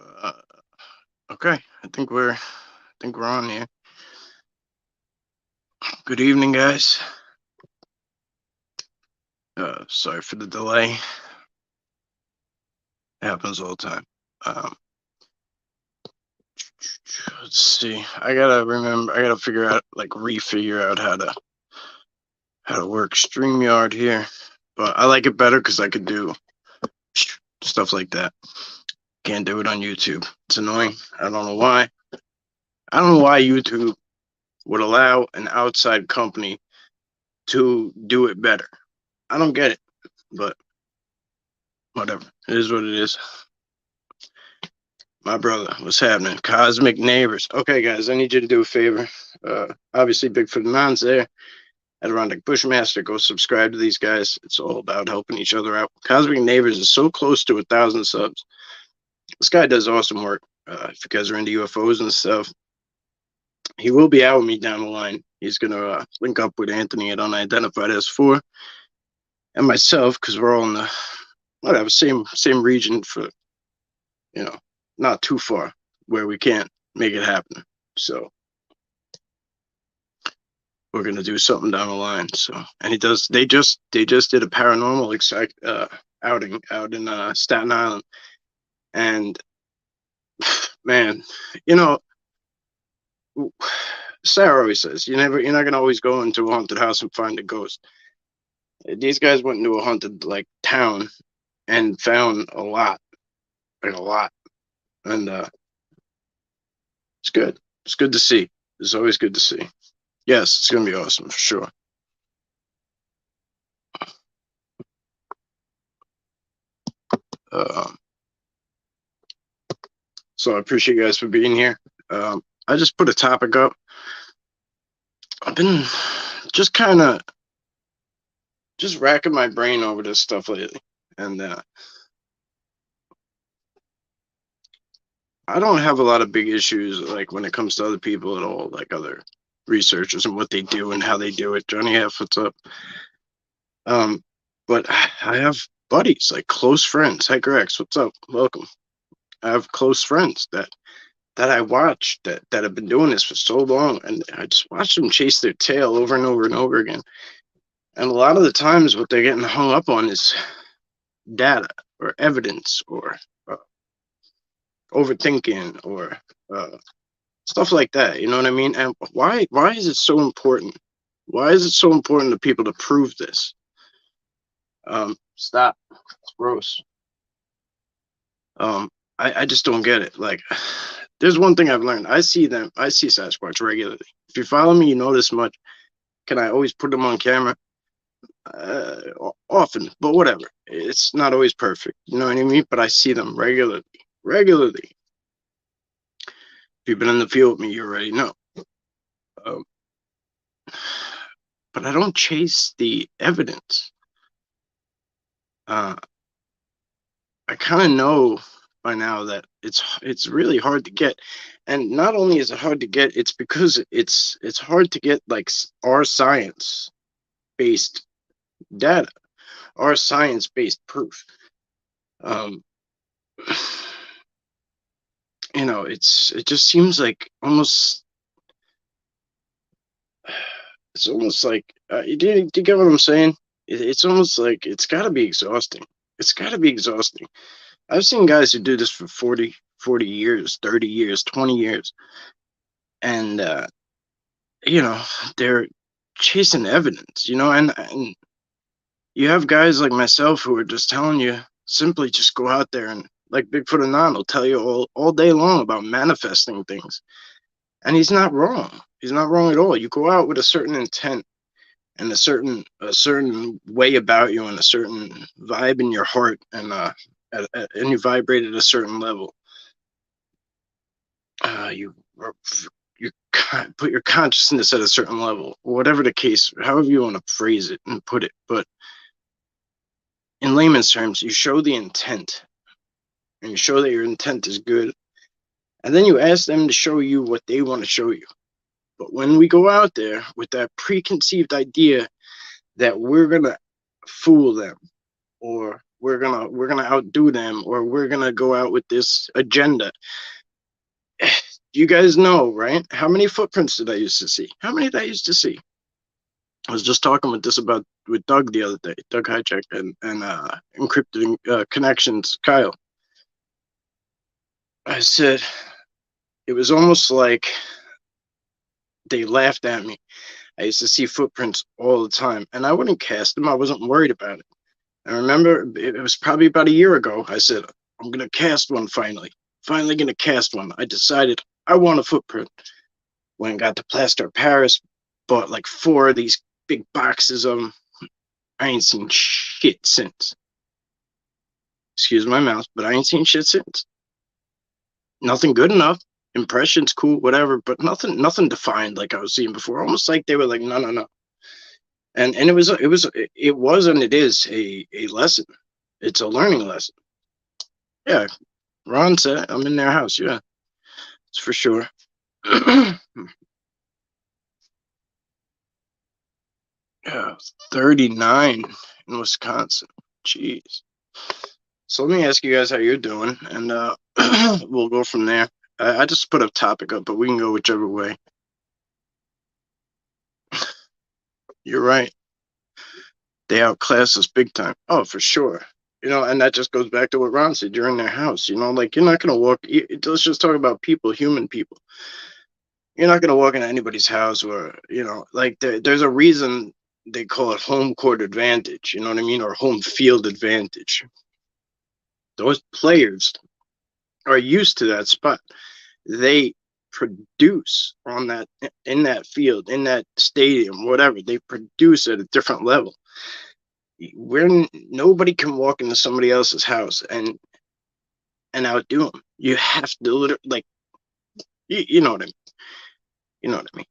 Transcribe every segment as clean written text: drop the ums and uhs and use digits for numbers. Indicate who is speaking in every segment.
Speaker 1: Uh, okay, I think we're on here. Good evening, guys. Sorry for the delay. It happens all the time. Let's see. I gotta figure out, refigure out how to work StreamYard here. But I like it better because I could do stuff like that. Can't do it on YouTube. It's annoying. I don't know why. I don't know why YouTube would allow an outside company to do it better. I don't get it, but whatever. It is what it is. My brother, what's happening? Cosmic neighbors. Okay, guys, I need you to do a favor. Obviously, Bigfoot Anon's there. Adirondack Bushmaster, go subscribe to these guys. It's all about helping each other out. Cosmic Neighbors is so close to 1,000 subs. This guy does awesome work. If you guys are into UFOs and stuff, he will be out with me down the line. He's gonna link up with Anthony at Unidentified S4 and myself, because we're all in the same region for, not too far where we can't make it happen. So we're gonna do something down the line. So, and they just did a paranormal outing out in Staten Island, and man, Sarah always says you're not gonna always go into a haunted house and find a ghost. These guys went into a haunted town and found a lot, and it's good. It's good to see. It's always good to see. Yes, it's gonna be awesome for sure. So I appreciate you guys for being here. I just put a topic up. I've been just kind of racking my brain over this stuff lately, and I don't have a lot of big issues when it comes to other people at all, like other researchers and what they do and how they do it. Johnny F, what's up? But I have buddies, close friends. Hiker X, what's up? Welcome. I have close friends that I watch that have been doing this for so long, and I just watch them chase their tail over and over and over again. And a lot of the times, what they're getting hung up on is data or evidence or overthinking or stuff like that. You know what I mean? And why is it so important? Why is it so important to people to prove this? Stop. It's gross. I just don't get it. There's one thing I've learned. I see Sasquatch regularly. If you follow me, you know this much. Can I always put them on camera? Often, but whatever. It's not always perfect. You know what I mean? But I see them regularly. If you've been in the field with me, you already know. But I don't chase the evidence. I kind of know by now that it's really hard to get, and not only is it hard to get, it's because it's hard to get our science-based data, our science-based proof. It just seems like it's almost like do you get what I'm saying? It's almost like it's got to be exhausting. I've seen guys who do this for 40 years, 30 years, 20 years, and they're chasing evidence, and you have guys like myself who are just telling you simply just go out there, and like Bigfoot Anon will tell you all day long about manifesting things. And he's not wrong. He's not wrong at all. You go out with a certain intent and a certain way about you and a certain vibe in your heart, and you vibrate at a certain level. You put your consciousness at a certain level, whatever the case, however you want to phrase it and put it. But in layman's terms, you show the intent, and you show that your intent is good, and then you ask them to show you what they want to show you. But when we go out there with that preconceived idea that we're going to fool them or we're gonna outdo them, or we're gonna go out with this agenda. You guys know, right? How many footprints did I used to see? How many did I used to see? I was just talking with Doug the other day, Doug Hijack, and encrypting connections, Kyle. I said it was almost like they laughed at me. I used to see footprints all the time, and I wouldn't cast them. I wasn't worried about it. I remember it was probably about a year ago. I said, I'm gonna cast one finally. Finally gonna cast one. I decided I want a footprint. Went and got the plaster of Paris, bought like 4 of these big boxes of them. I ain't seen shit since. Excuse my mouth, but I ain't seen shit since. Nothing good enough. Impressions cool, whatever, but nothing defined like I was seeing before. Almost like they were like, no, no, no. And it was and it is a lesson. It's a learning lesson. Yeah, Ron said I'm in their house. Yeah, it's for sure. 39 in Wisconsin. Jeez. So let me ask you guys how you're doing, and we'll go from there. I just put a topic up, but we can go whichever way. You're right. They outclass us big time. Oh, for sure. And that just goes back to what Ron said. You're in their house. Like you're not gonna walk. Let's just talk about people, human people. You're not gonna walk into anybody's house where like there's a reason they call it home court advantage. You know what I mean, or home field advantage. Those players are used to that spot. They produce in that field, in that stadium, whatever. They produce at a different level. Nobody can walk into somebody else's house and outdo them. You have to literally, like, you know what I mean. You know what I mean.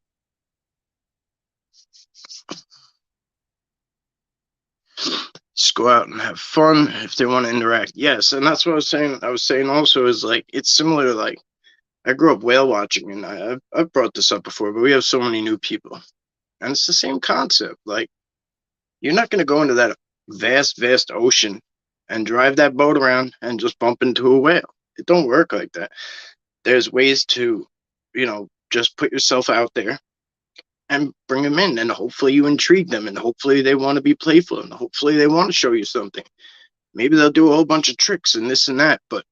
Speaker 1: Just go out and have fun if they want to interact. Yes, and that's what I was saying. I was saying also is like it's similar to like I grew up whale watching, and I've brought this up before, but we have so many new people, and it's the same concept. Like you're not going to go into that vast ocean and drive that boat around and just bump into a whale. It don't work like that. There's ways to, just put yourself out there and bring them in, and hopefully you intrigue them, and hopefully they want to be playful, and hopefully they want to show you something. Maybe they'll do a whole bunch of tricks and this and that, but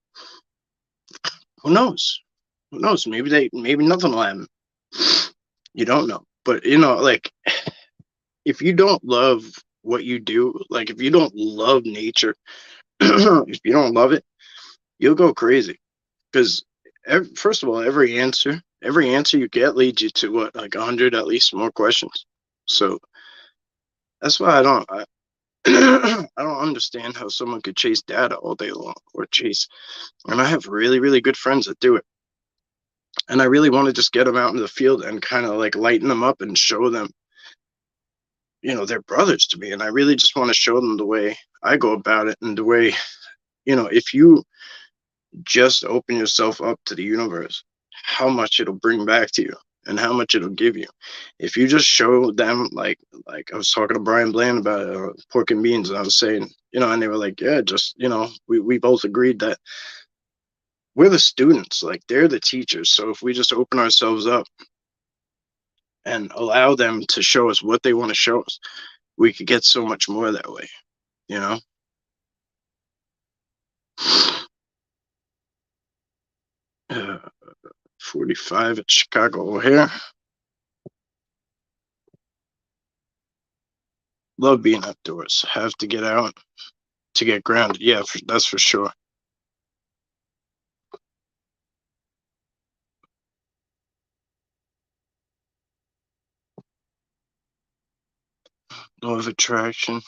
Speaker 1: who knows? Who knows? Maybe nothing will happen. You don't know. But like if you don't love what you do, like if you don't love nature, if you don't love it, you'll go crazy. Because first of all, every answer you get leads you to what, like 100 at least more questions. So that's why I don't understand how someone could chase data all day long or chase. And I have really, really good friends that do it. And I really want to just get them out into the field and kind of like lighten them up and show them, they're brothers to me. And I really just want to show them the way I go about it, and the way, if you just open yourself up to the universe, how much it'll bring back to you and how much it'll give you. If you just show them, like I was talking to Brian Bland about pork and beans, and I was saying, and they were like, yeah, just, we both agreed that we're the students, like they're the teachers. So if we just open ourselves up and allow them to show us what they want to show us, we could get so much more that way, 45 at Chicago O'Hare. Love being outdoors. Have to get out to get grounded. Yeah, that's for sure. Law of attraction.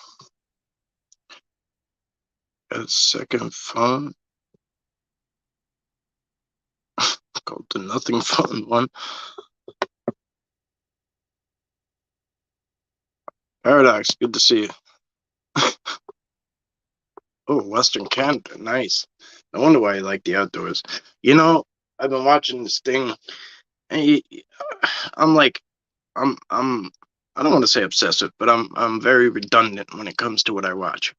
Speaker 1: A second phone. Called the nothing phone one. Paradox, good to see you. Oh, Western Canada, nice. No wonder why you like the outdoors. I've been watching this thing, and I'm like, I don't want to say obsessive, but I'm very redundant when it comes to what I watch.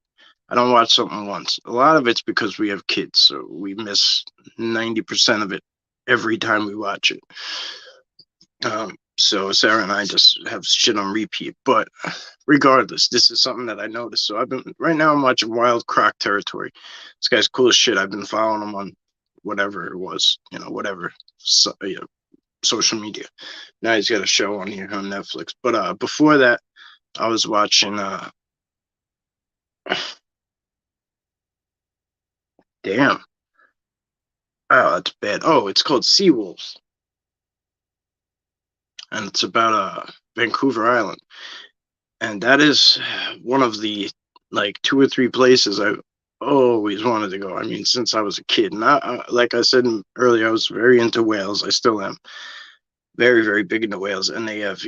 Speaker 1: I don't watch something once. A lot of it's because we have kids, so we miss 90% of it every time we watch it. So Sarah and I just have shit on repeat. But regardless, this is something that I noticed. So right now I'm watching Wild Croc Territory. This guy's cool as shit. I've been following him on whatever it was, whatever social media. Now he's got a show on here on Netflix. But before that, I was watching damn. Oh, that's bad. Oh, it's called Seawolves. And it's about Vancouver Island. And that is one of the like 2 or 3 places I always wanted to go. I mean, since I was a kid. And like I said earlier, I was very into whales. I still am very, very big into whales. And they have,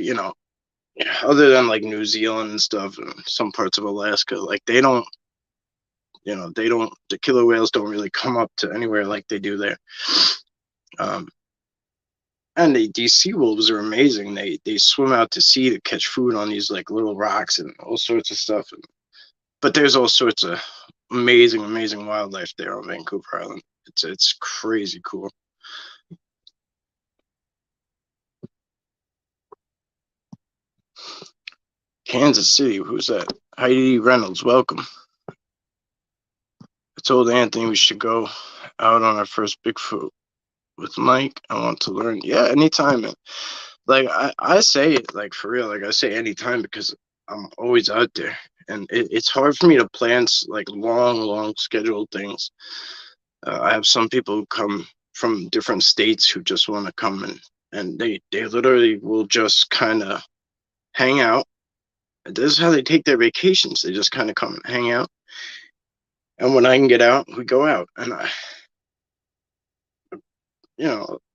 Speaker 1: other than like New Zealand and stuff and some parts of Alaska, like the killer whales don't really come up to anywhere like they do there. And these sea wolves are amazing. They swim out to sea to catch food on these like little rocks and all sorts of stuff. But there's all sorts of amazing, amazing wildlife there on Vancouver Island. It's crazy cool. Kansas City, who's that? Heidi Reynolds, welcome. I told Anthony we should go out on our first Bigfoot with Mike. I want to learn. Yeah, anytime, man. Like I say it like for real. Like I say anytime because I'm always out there, and it's hard for me to plan like long scheduled things. I have some people who come from different states who just want to come and they literally will just kind of hang out. This is how they take their vacations. They just kind of come and hang out. And when I can get out, we go out. And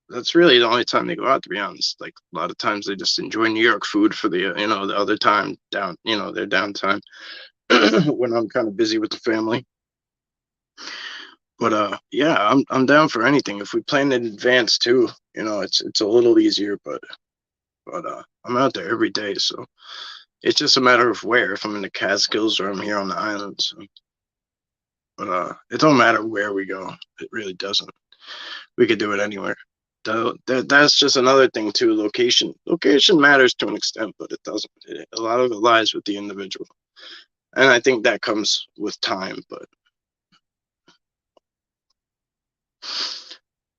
Speaker 1: that's really the only time they go out, to be honest. Like a lot of times they just enjoy New York food for the the other time down, their downtime when I'm kind of busy with the family. But yeah, I'm down for anything. If we plan in advance too, it's a little easier, but I'm out there every day, so it's just a matter of where. If I'm in the Catskills or I'm here on the island. So. But it don't matter where we go. It really doesn't. We could do it anywhere. That's just another thing too. Location matters to an extent, but it doesn't. A lot of it lies with the individual, and I think that comes with time. But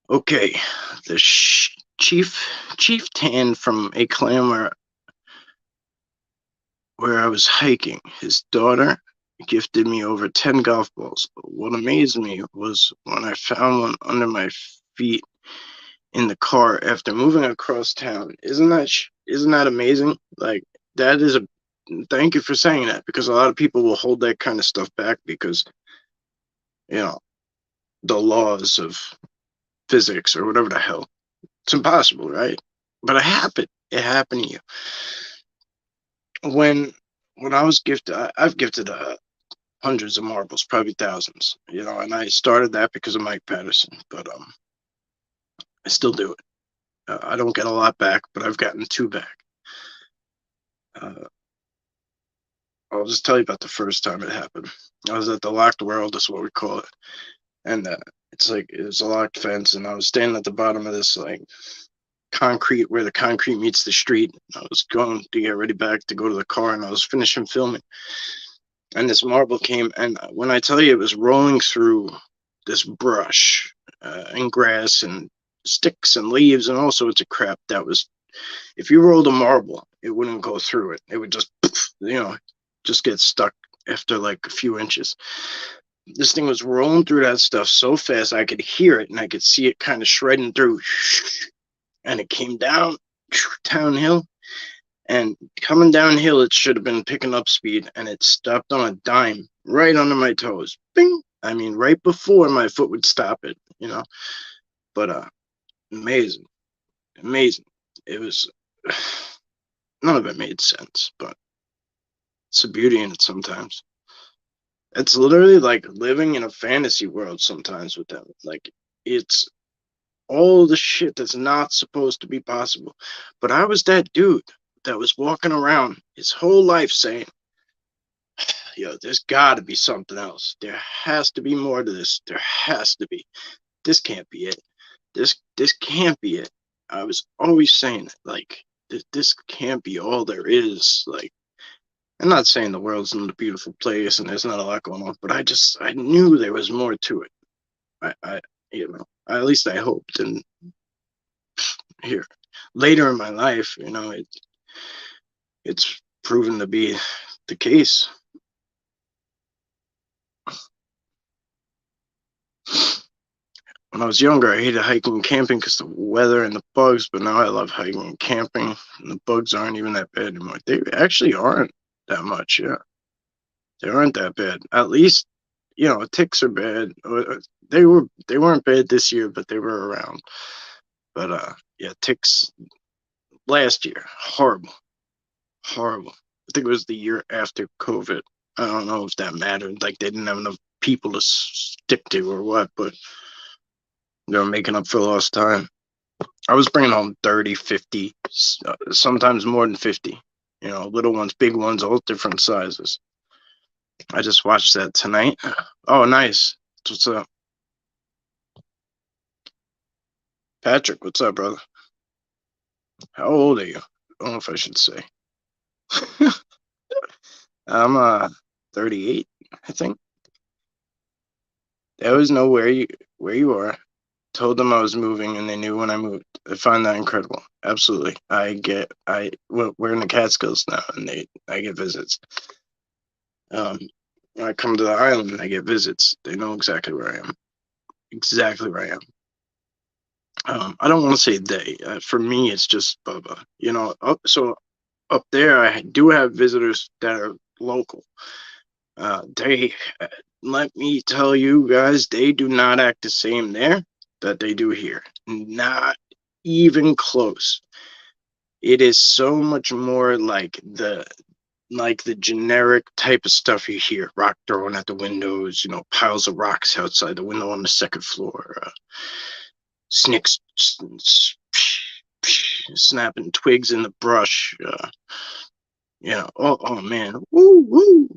Speaker 1: okay, the chieftain from a clan where I was hiking, his daughter gifted me over 10 golf balls. But what amazed me was when I found one under my feet in the car after moving across town. Isn't that amazing? Like that is thank you for saying that, because a lot of people will hold that kind of stuff back because the laws of physics or whatever the hell. It's impossible, right? But it happened to you. When I was gifted, I've gifted hundreds of marbles, probably thousands, and I started that because of Mike Patterson, but I still do it. I don't get a lot back, but I've gotten 2 back. I'll just tell you about the first time it happened. I was at the Locked World, is what we call it, and it's a locked fence, and I was standing at the bottom of this like concrete where the concrete meets the street. I was going to get ready back to go to the car, and I was finishing filming, and this marble came, and when I tell you it was rolling through this brush and grass and sticks and leaves and all sorts of crap, that was, if you rolled a marble, it wouldn't go through it. It would just, just get stuck after like a few inches. This thing was rolling through that stuff so fast I could hear it and I could see it kind of shredding through. And it came downhill. And coming downhill, it should have been picking up speed, and it stopped on a dime right under my toes. Bing! I mean, right before my foot would stop it, But amazing. It was, none of it made sense, but it's a beauty in it sometimes. It's literally like living in a fantasy world sometimes with them. Like, it's all the shit that's not supposed to be possible. But I was that dude that was walking around his whole life saying, Yo, there's got to be something else. There has to be more to this. There has to be. This can't be it. This can't be it. I was always saying it. Like this can't be all there is. Like, I'm not saying the world's not a beautiful place and there's not a lot going on, but I knew there was more to it. I at least I hoped. And here, later in my life, it's proven to be the case. When I was younger, I hated hiking and camping because the weather and the bugs, but now I love hiking and camping, and the bugs aren't even that bad anymore. They actually aren't that much, yeah. They aren't that bad. At least, ticks are bad. They weren't bad this year, but they were around. But yeah, ticks last year, horrible. Horrible. I think it was the year after COVID. I don't know if that mattered. Like they didn't have enough people to stick to or what, but they were making up for lost time. I was bringing home 30, 50, sometimes more than 50. Little ones, big ones, all different sizes. I just watched that tonight. Oh, nice. What's up? Patrick, what's up, brother? How old are you? I don't know if I should say. I'm 38, I think. They always know where you are. Told them I was moving, and they knew when I moved. I find that incredible. Absolutely. We're in the Catskills now, and I get visits. When I come to the island and I get visits, they know exactly where I am. Exactly where I am. I don't want to say they. For me, it's just Bubba. Up there, I do have visitors that are local. Let me tell you guys, they do not act the same there that they do here. Not even close. It is so much more like the generic type of stuff you hear. Rock thrown at the windows, piles of rocks outside the window on the second floor. Snakes snapping twigs in the brush. Oh man, woo woo,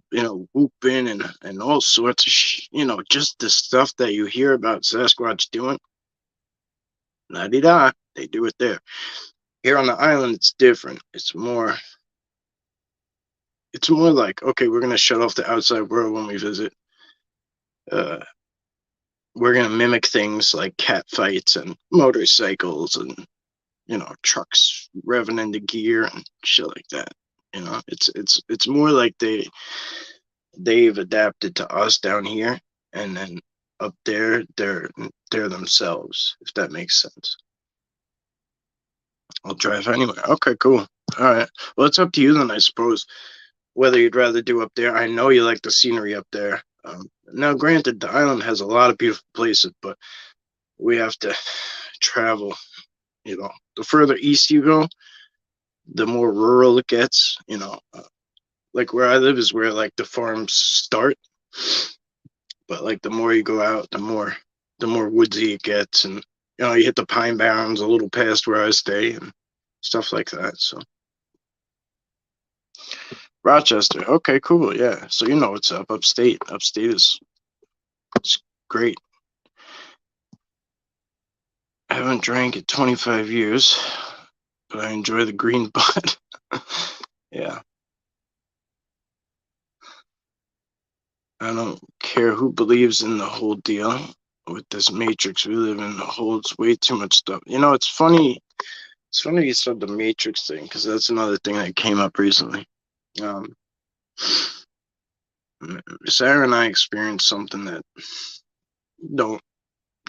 Speaker 1: whooping and all sorts of just the stuff that you hear about Sasquatch doing. La-di-da, they do it there. Here on the island, it's different. It's more like, okay, we're gonna shut off the outside world when we visit. We're gonna mimic things like cat fights and motorcycles and trucks revving into gear and shit like that. It's more like they've adapted to us down here, and then up there they're themselves, if that makes sense. I'll drive anywhere. Okay, cool. All right. Well, it's up to you then, I suppose, whether you'd rather do up there. I know you like the scenery up there. Now, granted, the island has a lot of beautiful places, but we have to travel. The further east you go, the more rural it gets. Like where I live is where like the farms start, but like the more you go out, the more woodsy it gets, and you hit the pine barrens a little past where I stay and stuff like that. So Rochester, okay, cool, yeah. So what's up, upstate. Upstate is it's great. I haven't drank in 25 years, but I enjoy the green bud. Yeah. I don't care who believes in the whole deal with this matrix we live in. It holds way too much stuff. It's funny. It's funny you said the matrix thing, because that's another thing that came up recently. Sarah and I experienced something that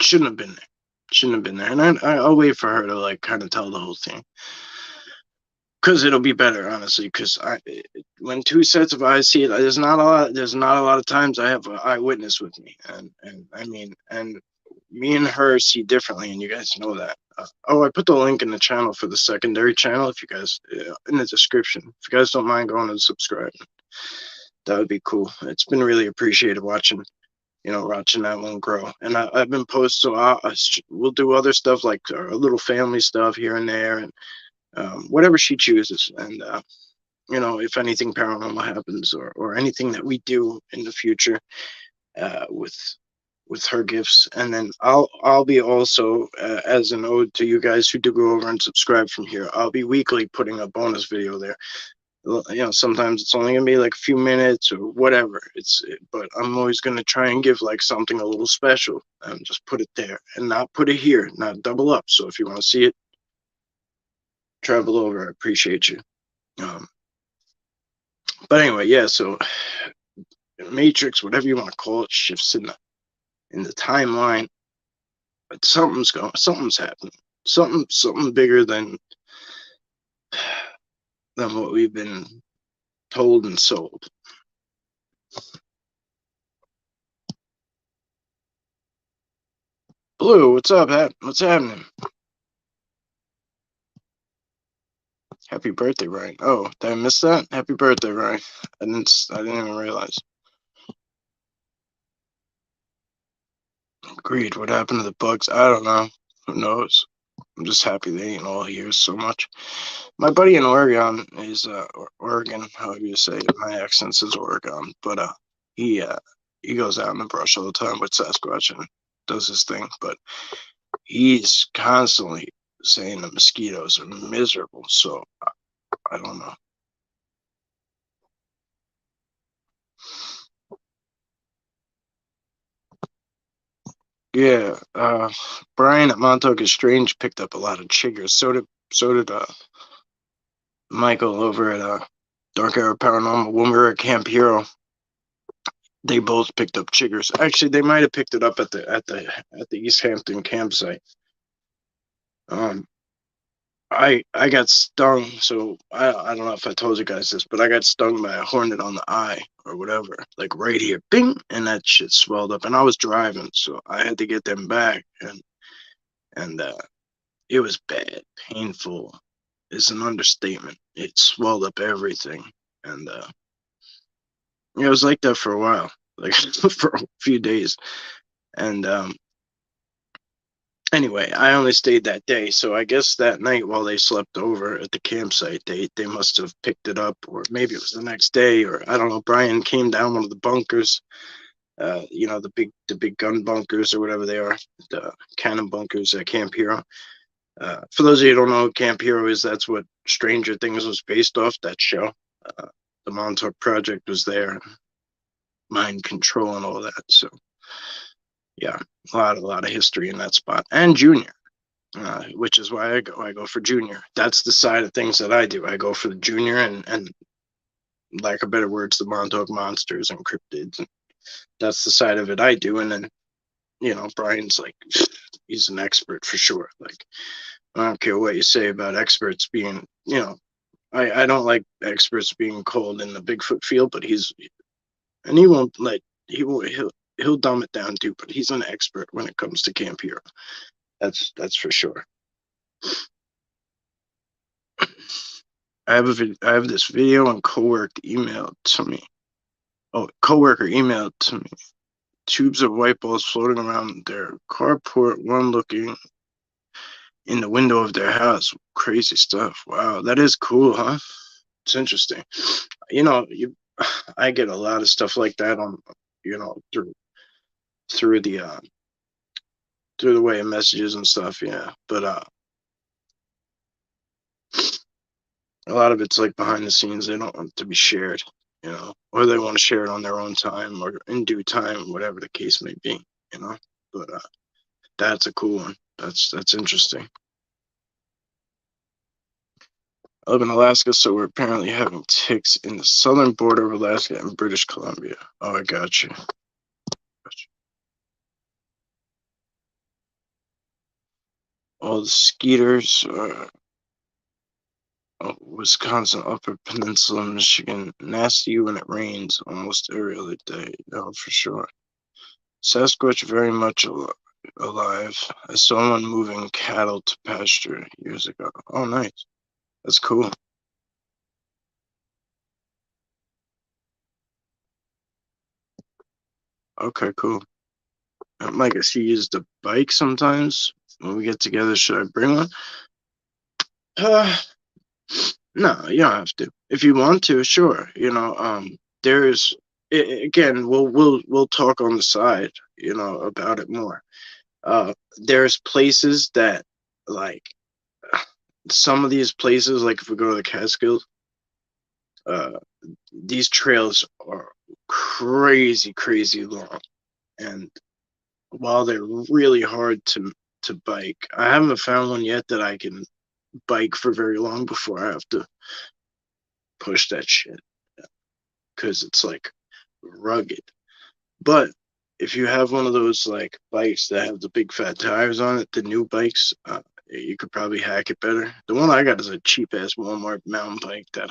Speaker 1: shouldn't have been there. Shouldn't have been there. And I'll wait for her to like kind of tell the whole thing, because it'll be better, honestly. Because when two sets of eyes see it, there's not a lot of times I have an eyewitness with me, and me and her see differently, and you guys know that. I put the link in the channel for the secondary channel. If you guys in the description, if you guys don't mind going and subscribing, that would be cool. It's been really appreciated watching that one grow. And I've been posting, so we'll do other stuff like our little family stuff here and there, and whatever she chooses. And you know, if anything paranormal happens, or anything that we do in the future, with her gifts. And then I'll be also, as an ode to you guys who do go over and subscribe from here, I'll be weekly putting a bonus video there. You know, sometimes it's only gonna be like a few minutes or whatever. But I'm always gonna try and give like something a little special and just put it there and not put it here, not double up. So if you want to see it, travel over. I appreciate you. Um, but anyway, yeah. So Matrix, whatever you want to call it, shifts in the timeline. But something's happening. Something bigger than what we've been told and sold. Blue, what's up, what's happening? Happy birthday, Ryan. Oh, did I miss that? Happy birthday, Ryan. I didn't even realize. Agreed. What happened to the bugs? I don't know. Who knows? I'm just happy they ain't all here so much. My buddy in Oregon is Oregon, however you say it. My accent says Oregon, but he goes out in the brush all the time with Sasquatch and does his thing. But he's constantly saying the mosquitoes are miserable. So I don't know. Yeah, Brian at Montauk is Strange picked up a lot of chiggers. So did Michael over at Dark Hour Paranormal. When we were at Camp Hero, they both picked up chiggers. Actually, they might have picked it up at the East Hampton campsite. I got stung, so I don't know if I told you guys this, but I got stung by a hornet on the eye or whatever, like right here, bing, and that shit swelled up. And I was driving, so I had to get them back, and it was bad, painful is an understatement. It swelled up everything, and it was like that for a while, like for a few days, and anyway, I only stayed that day, so I guess that night while they slept over at the campsite, they must have picked it up, or maybe it was the next day, or I don't know. Brian came down one of the bunkers, you know, the big gun bunkers or whatever they are, the cannon bunkers at Camp Hero. For those of you who don't know what Camp Hero is, that's what Stranger Things was based off, that show. The Montauk Project was there, mind control and all that. So yeah, a lot of history in that spot. And Junior, which is why I go for Junior. That's the side of things that I do. I go for the Junior and lack of better words, the Montauk monsters and cryptids. And that's the side of it I do. And then, you know, Brian's like, he's an expert for sure. Like, I don't care what you say about experts being, you know, I don't like experts being called in the Bigfoot field, but he won't let, he'll dumb it down too, but he's an expert when it comes to Camp Hero. That's for sure. I have this video and coworker emailed to me. Oh, coworker emailed to me. Tubes of white balls floating around their carport, one looking in the window of their house. Crazy stuff. Wow, that is cool, huh? It's interesting. You know, I get a lot of stuff like that on, you know, through the way of messages and stuff. Yeah, but a lot of it's like behind the scenes. They don't want it to be shared, you know, or they want to share it on their own time or in due time, whatever the case may be, you know. But that's a cool one. That's interesting. I live in Alaska, so we're apparently having ticks in the southern border of Alaska and British Columbia. Oh, I got you. All the skeeters are Wisconsin, Upper Peninsula, Michigan. Nasty when it rains almost every other day. No, for sure. Sasquatch very much alive. I saw one moving cattle to pasture years ago. Oh, nice. That's cool. Okay, cool. Mike, I see you use the bike sometimes. When we get together, should I bring one? Uh, no, you don't have to. if you want to, sure. There's again, we'll talk on the side, about it more. There's places that, like, some of these places, like if we go to the Catskills, uh, these trails are crazy, crazy long, and while they're really hard to bike, I haven't found one yet that I can bike for very long before I have to push that shit, because it's like rugged. But if you have one of those like bikes that have the big fat tires on it, the new bikes, you could probably hack it better. The one I got is a cheap ass Walmart mountain bike that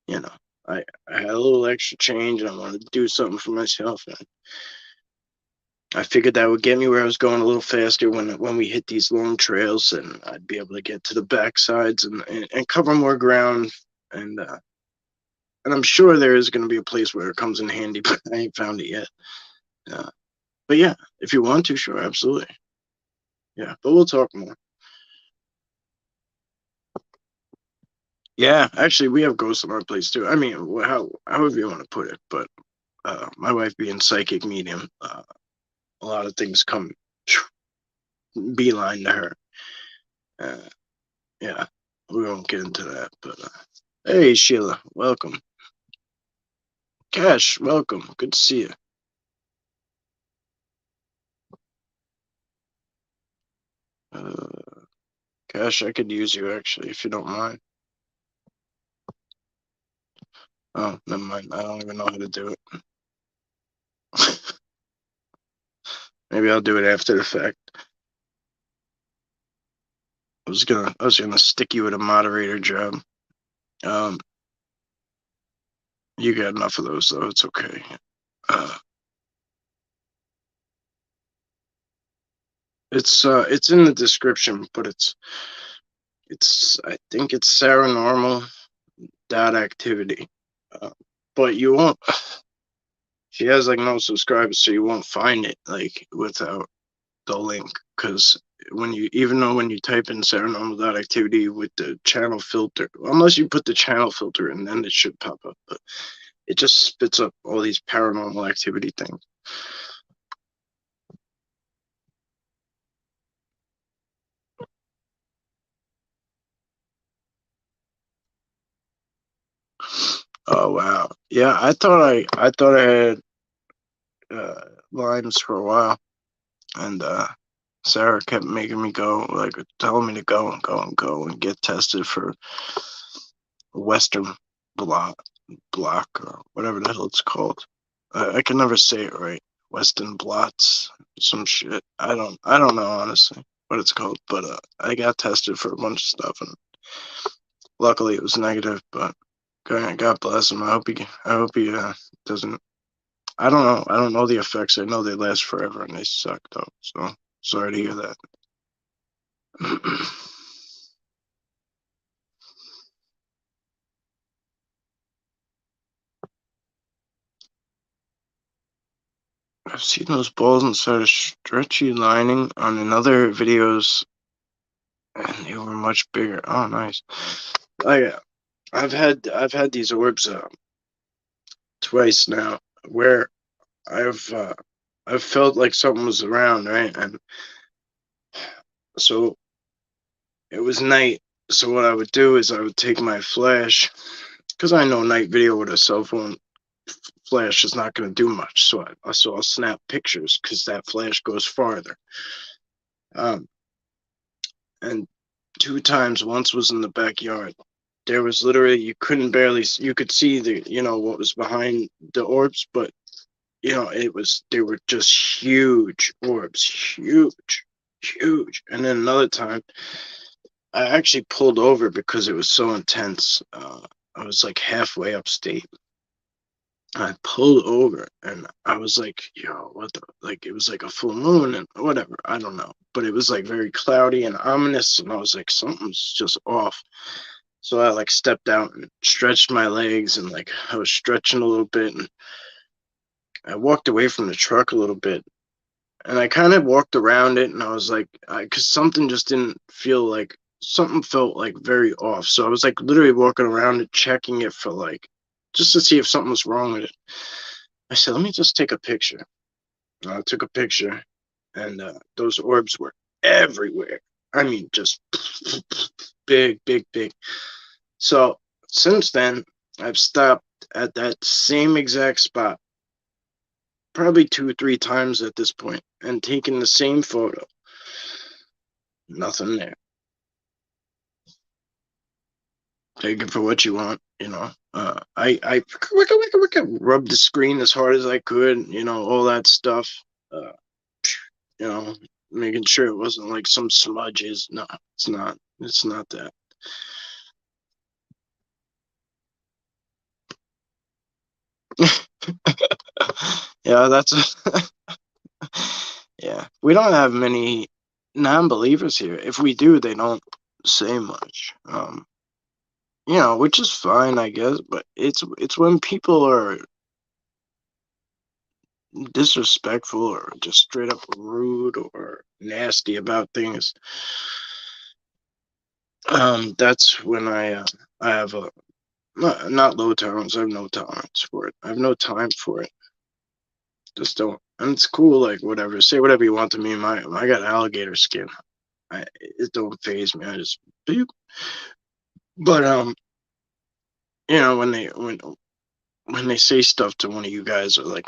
Speaker 1: you know, I had a little extra change and I wanted to do something for myself. And I figured that would get me where I was going a little faster when we hit these long trails, and I'd be able to get to the backsides and cover more ground. And I'm sure there is going to be a place where it comes in handy, but I ain't found it yet. Uh, but yeah, if you want to, sure, absolutely. Yeah, but we'll talk more. Yeah, actually, we have ghosts in our place too. I mean, however you want to put it, but my wife being psychic medium, a lot of things come beeline to her. Uh, yeah, we won't get into that. But hey, Sheila, welcome. Cash, welcome. Good to see you. Cash, I could use you actually, if you don't mind. Oh, never mind. I don't even know how to do it. Maybe I'll do it after the fact. I was gonna stick you with a moderator job. Um, you got enough of those though. It's okay. Uh, it's in the description, but it's I think it's Sarah Normal dot activity. Uh, but you won't. She has like no subscribers, so you won't find it like without the link. Because when you type in Sarah Normal dot activity with the channel filter, unless you put the channel filter in, then it should pop up. But it just spits up all these paranormal activity things. Oh wow, yeah. I thought I had lines for a while, and Sarah kept making me go, like telling me to go and go and go and get tested for Western block or whatever the hell it's called. I can never say it right. Western blots, some shit. I don't know honestly what it's called, but I got tested for a bunch of stuff, and luckily it was negative. But God bless him. I hope he doesn't. I don't know. I don't know the effects. I know they last forever and they suck though. So sorry to hear that. I've seen those balls inside a stretchy lining on another videos, and they were much bigger. Oh, nice. I've had these orbs twice now, where I've felt like something was around, right? And so it was night. So what I would do is I would take my flash, because I know night video with a cell phone flash is not going to do much. So I'll snap pictures because that flash goes farther. Um, and two times, once was in the backyard. There was literally, you could see what was behind the orbs, but they were just huge orbs, huge, huge. And then another time, I actually pulled over because it was so intense. I was like halfway upstate. I pulled over and I was like, yo, what the, like, it was like a full moon and whatever. I don't know. But it was like very cloudy and ominous. And I was like, something's just off. So I like stepped out and stretched my legs and like I was stretching a little bit. And I walked away from the truck a little bit and I kind of walked around it. And I was like, because something just didn't feel like something felt like very off. So I was like literally walking around and checking it for like just to see if something was wrong with it. I said, let me just take a picture. I took a picture, and those orbs were everywhere. I mean, just big, big, big. So since then, I've stopped at that same exact spot probably 2 or 3 times at this point and taken the same photo. Nothing there. Take it for what you want, you know. I rubbed the screen as hard as I could, you know, all that stuff. Uh, you know, making sure it wasn't like some smudges. No, it's not. It's not that. Yeah, that's yeah. We don't have many non-believers here. If we do, they don't say much. You know, which is fine, I guess. But it's when people are disrespectful or just straight up rude or nasty about things. That's when I have a not low tolerance. I have no tolerance for it. I have no time for it. Just don't. And it's cool, like whatever. Say whatever you want to me. I got alligator skin. It don't phase me. I just beep. But you know, when they say stuff to one of you guys or like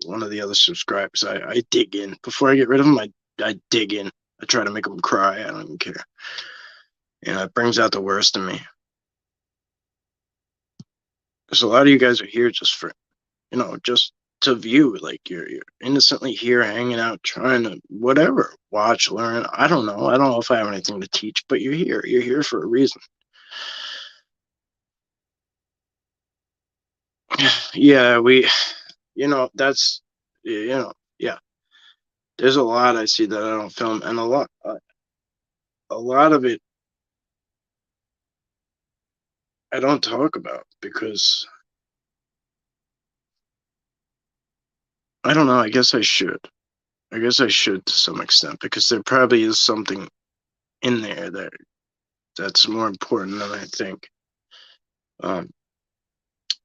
Speaker 1: one of the other subscribers, I dig in before I get rid of them. I dig in. I try to make them cry. I don't even care. You know, it brings out the worst in me. Because a lot of you guys are here just for, you know, just to view. Like you're innocently here, hanging out, trying to whatever, watch, learn. I don't know. I don't know if I have anything to teach, but you're here. You're here for a reason. Yeah, you know, that's, you know, yeah. There's a lot I see that I don't film, and a lot of it I don't talk about because I don't know. I guess I should. I guess I should to some extent because there probably is something in there that's more important than I think. Um,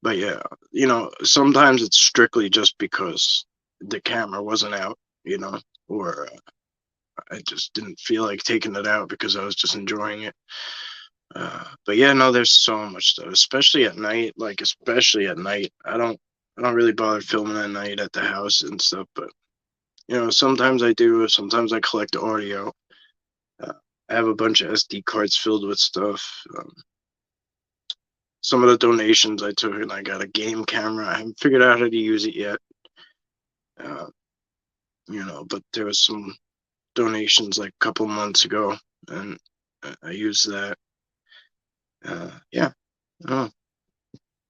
Speaker 1: but yeah, you know, sometimes it's strictly just because the camera wasn't out, you know, or I just didn't feel like taking it out because I was just enjoying it. But yeah, no, there's so much stuff, especially at night. Like especially at night, I don't really bother filming at night at the house and stuff. But you know, sometimes I do. Sometimes I collect audio. Uh, I have a bunch of SD cards filled with stuff. Some of the donations I took, and I got a game camera. I haven't figured out how to use it yet. Uh, you know, but there was some donations like a couple months ago, and I used that. Yeah. Oh,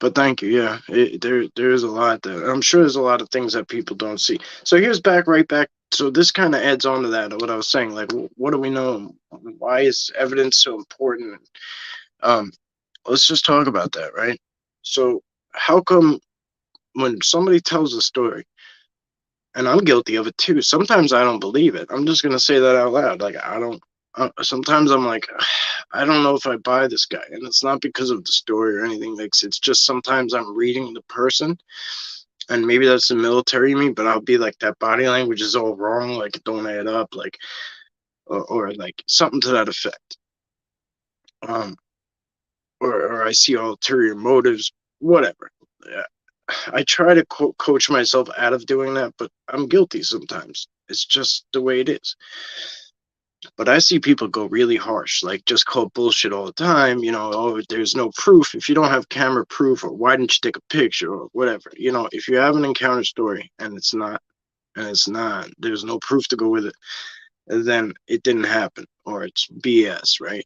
Speaker 1: but thank you. Yeah, there's a lot that I'm sure there's a lot of things that people don't see. So here's right back. So this kind of adds on to that. What I was saying, like, what do we know? Why is evidence so important? Um, let's just talk about that, right? So how come when somebody tells a story, and I'm guilty of it too. Sometimes I don't believe it. I'm just gonna say that out loud. Like I don't. Sometimes I'm like, I don't know if I buy this guy, and it's not because of the story or anything. Like it's just sometimes I'm reading the person, and maybe that's the military me, but I'll be like that body language is all wrong. Like it don't add up. Like or like something to that effect. Um, or I see ulterior motives. Whatever. Yeah. I try to coach myself out of doing that, but I'm guilty sometimes. It's just the way it is. But I see people go really harsh, like just call bullshit all the time. You know, oh, there's no proof. If you don't have camera proof, or why didn't you take a picture, or whatever. You know, if you have an encounter story and it's not, there's no proof to go with it, then it didn't happen, or it's BS, right?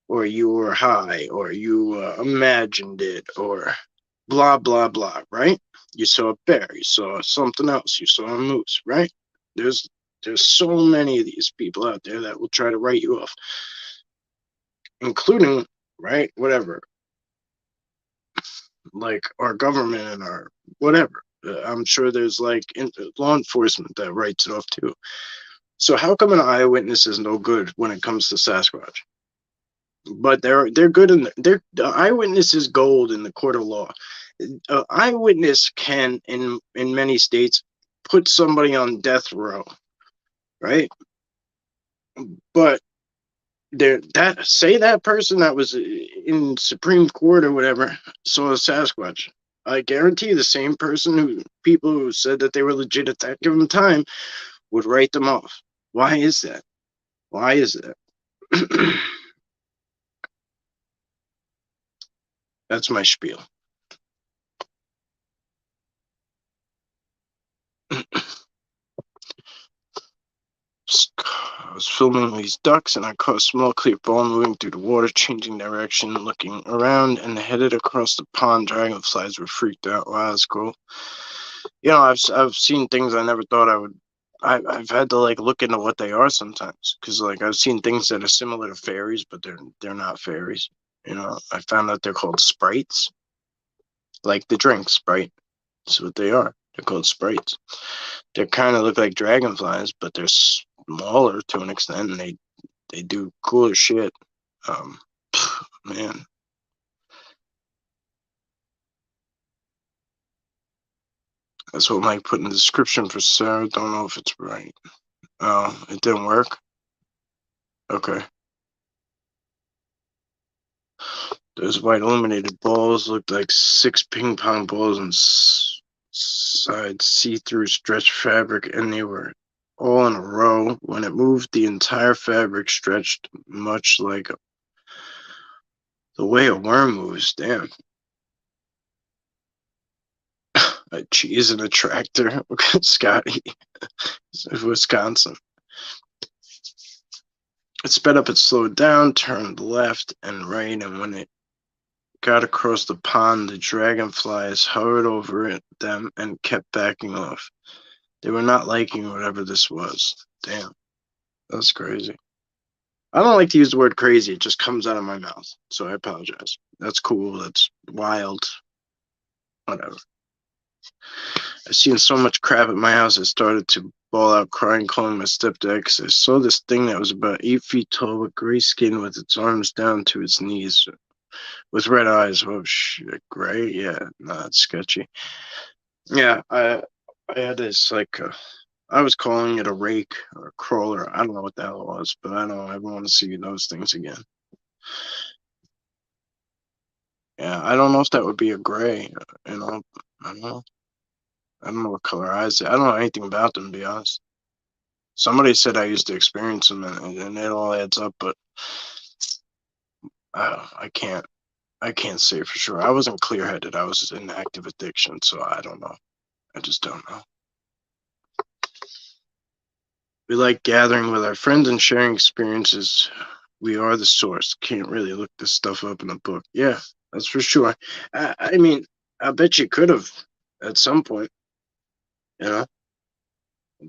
Speaker 1: Or you were high, or you imagined it, or blah blah blah, right? You saw a bear, you saw something else, you saw a moose, right? There's there's so many of these people out there that will try to write you off, including, right, whatever, like our government and our whatever. I'm sure there's like law enforcement that writes it off too. So how come an eyewitness is no good when it comes to Sasquatch? but they're good in the eyewitness is gold in the court of law. Eyewitness can in many states put somebody on death row, right? But there that say that person that was in Supreme Court or whatever saw a Sasquatch. I guarantee the same person who people who said that they were legit at that given time would write them off. Why is that? Why is that? That's my spiel. I was filming these ducks and I caught a small clear ball moving through the water, changing direction, looking around, and headed across the pond. Dragonflies were freaked out. Wow, that's cool. You know, I've seen things I never thought I would. I've had to like look into what they are sometimes because like I've seen things that are similar to fairies, but they're not fairies. You know, I found out they're called sprites, like the drink Sprite. That's what they are. They're called sprites. They kind of look like dragonflies, but they're smaller to an extent, and they do cooler shit. Um, man, that's what Mike put in the description for Sarah. Don't know if it's right. Oh, it didn't work. Okay. Those white illuminated balls looked like 6 ping pong balls inside see-through stretched fabric, and they were all in a row. When it moved, the entire fabric stretched, much like the way a worm moves. Damn. A cheese and a tractor. Scotty. Wisconsin. It sped up and slowed down, turned left and right, and when it got across the pond, the dragonflies hovered over them and kept backing off. They were not liking whatever this was. Damn, that's crazy. I don't like to use the word crazy. It just comes out of my mouth, so I apologize. That's cool. That's wild. Whatever. I've seen so much crap at my house, I started to bawl out crying, calling my stepdad because I saw this thing that was about 8 feet tall with gray skin with its arms down to its knees with red eyes. Oh, shit. Gray? Yeah, nah, it's sketchy. Yeah, I had this, like, I was calling it a rake or a crawler. I don't know what the hell it was, but I don't ever want to see those things again. Yeah, I don't know if that would be a gray, you know. I don't know. I don't know what color eyes. I don't know anything about them, to be honest. Somebody said I used to experience them, and it all adds up, but I can't. I can't say for sure. I wasn't clear-headed. I was in active addiction, so I don't know. I just don't know. We like gathering with our friends and sharing experiences. We are the source. Can't really look this stuff up in a book. Yeah, that's for sure. I mean, I bet you could have at some point, you know,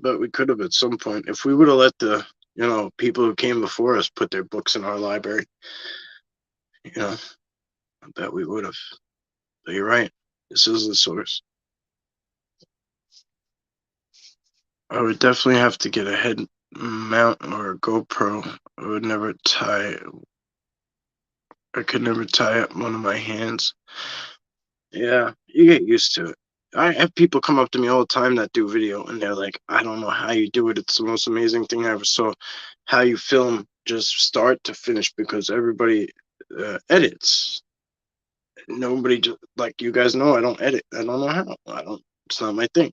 Speaker 1: but we could have at some point if we would have let the, people who came before us put their books in our library, you know, I bet we would have. But you're right. This is the source. I would definitely have to get a head mount or a GoPro. I could never tie up one of my hands. Yeah, you get used to it. I have people come up to me all the time that do video, and they're like, I don't know how you do it. It's the most amazing thing I ever saw. How you film just start to finish, because everybody edits. Nobody, just like you guys know, I don't edit. I don't know how. I don't, it's not my thing.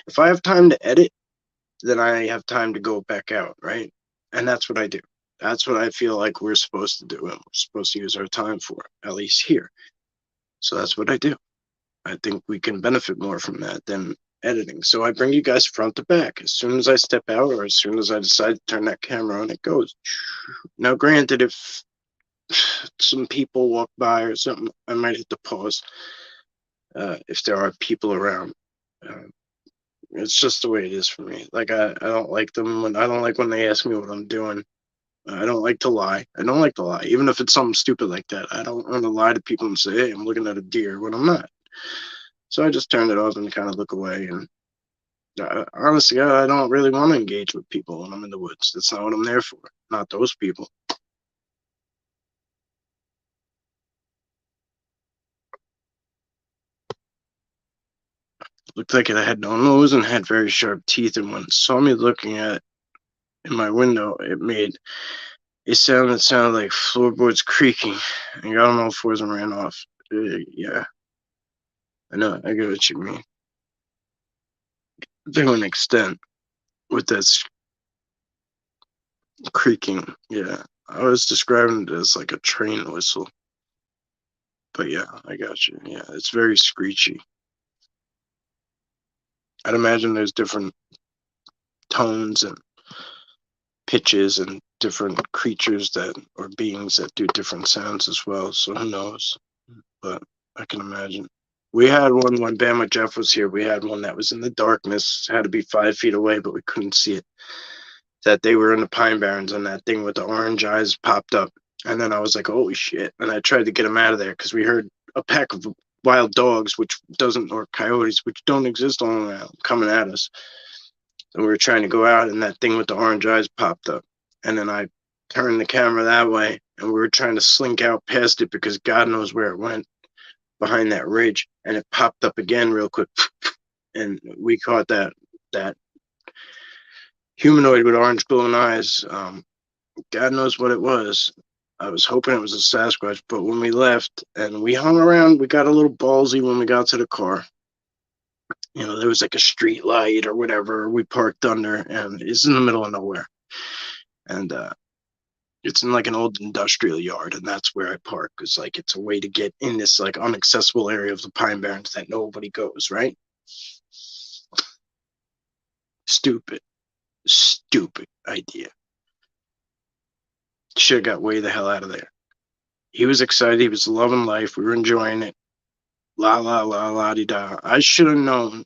Speaker 1: If I have time to edit, then I have time to go back out, right? And that's what I do. That's what I feel like we're supposed to do, and we're supposed to use our time for, at least here. So that's what I do. I think we can benefit more from that than editing. So I bring you guys front to back. As soon as I step out, or as soon as I decide to turn that camera on, it goes. Now, granted, if some people walk by or something, I might hit the pause if there are people around. Uh, it's just the way it is for me. Like I don't like them when I don't like when they ask me what I'm doing. I don't like to lie. I don't like to lie, even if it's something stupid like that. I don't want to lie to people and say, "Hey, I'm looking at a deer," when I'm not. So I just turned it off and kind of look away. And honestly, I don't really want to engage with people when I'm in the woods. That's not what I'm there for. Not those people. Looked like it had no nose and had very sharp teeth, and when it saw me looking at it in my window, it made a sound that sounded like floorboards creaking, and got on all fours and ran off. Yeah, I know, I get what you mean. To an extent, with that creaking, yeah. I was describing it as like a train whistle. But yeah, I got you. Yeah, it's very screechy. I'd imagine there's different tones and pitches and different creatures that or beings that do different sounds as well. So who knows? But I can imagine. We had one when Bama Jeff was here. We had one that was in the darkness, had to be 5 feet away, but we couldn't see it. That they were in the Pine Barrens, and that thing with the orange eyes popped up. And then I was like, holy shit. And I tried to get him out of there because we heard a pack of wild dogs, or coyotes, which don't exist all around, coming at us. And we were trying to go out, and that thing with the orange eyes popped up. And then I turned the camera that way, and we were trying to slink out past it because God knows where it went behind that ridge. And it popped up again real quick. And we caught that humanoid with orange glowing eyes. God knows what it was. I was hoping it was a Sasquatch, but when we left and we hung around, we got a little ballsy when we got to the car. You know, there was like a street light or whatever we parked under, and it's in the middle of nowhere. And it's in like an old industrial yard, and that's where I park. It's like it's a way to get in this like inaccessible area of the Pine Barrens that nobody goes, right? Stupid idea. Should have got way the hell out of there. He was excited. He was loving life. We were enjoying it. La la la la di da. I should have known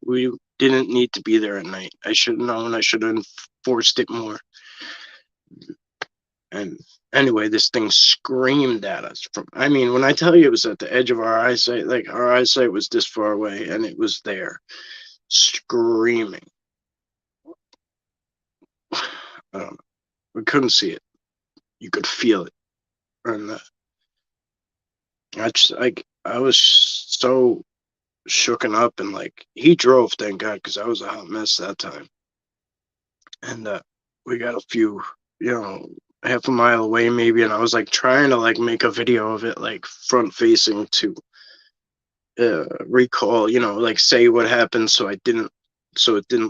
Speaker 1: we didn't need to be there at night. I should have known. I should have enforced it more. And anyway, this thing screamed at us from, I mean, when I tell you it was at the edge of our eyesight, like our eyesight was this far away and it was there screaming. I don't know. We couldn't see it. You could feel it. And I was so shooken up, and like he drove, thank God, because I was a hot mess that time. And we got a few, half a mile away maybe, and I was like trying to like make a video of it, like front facing to recall, like say what happened so it didn't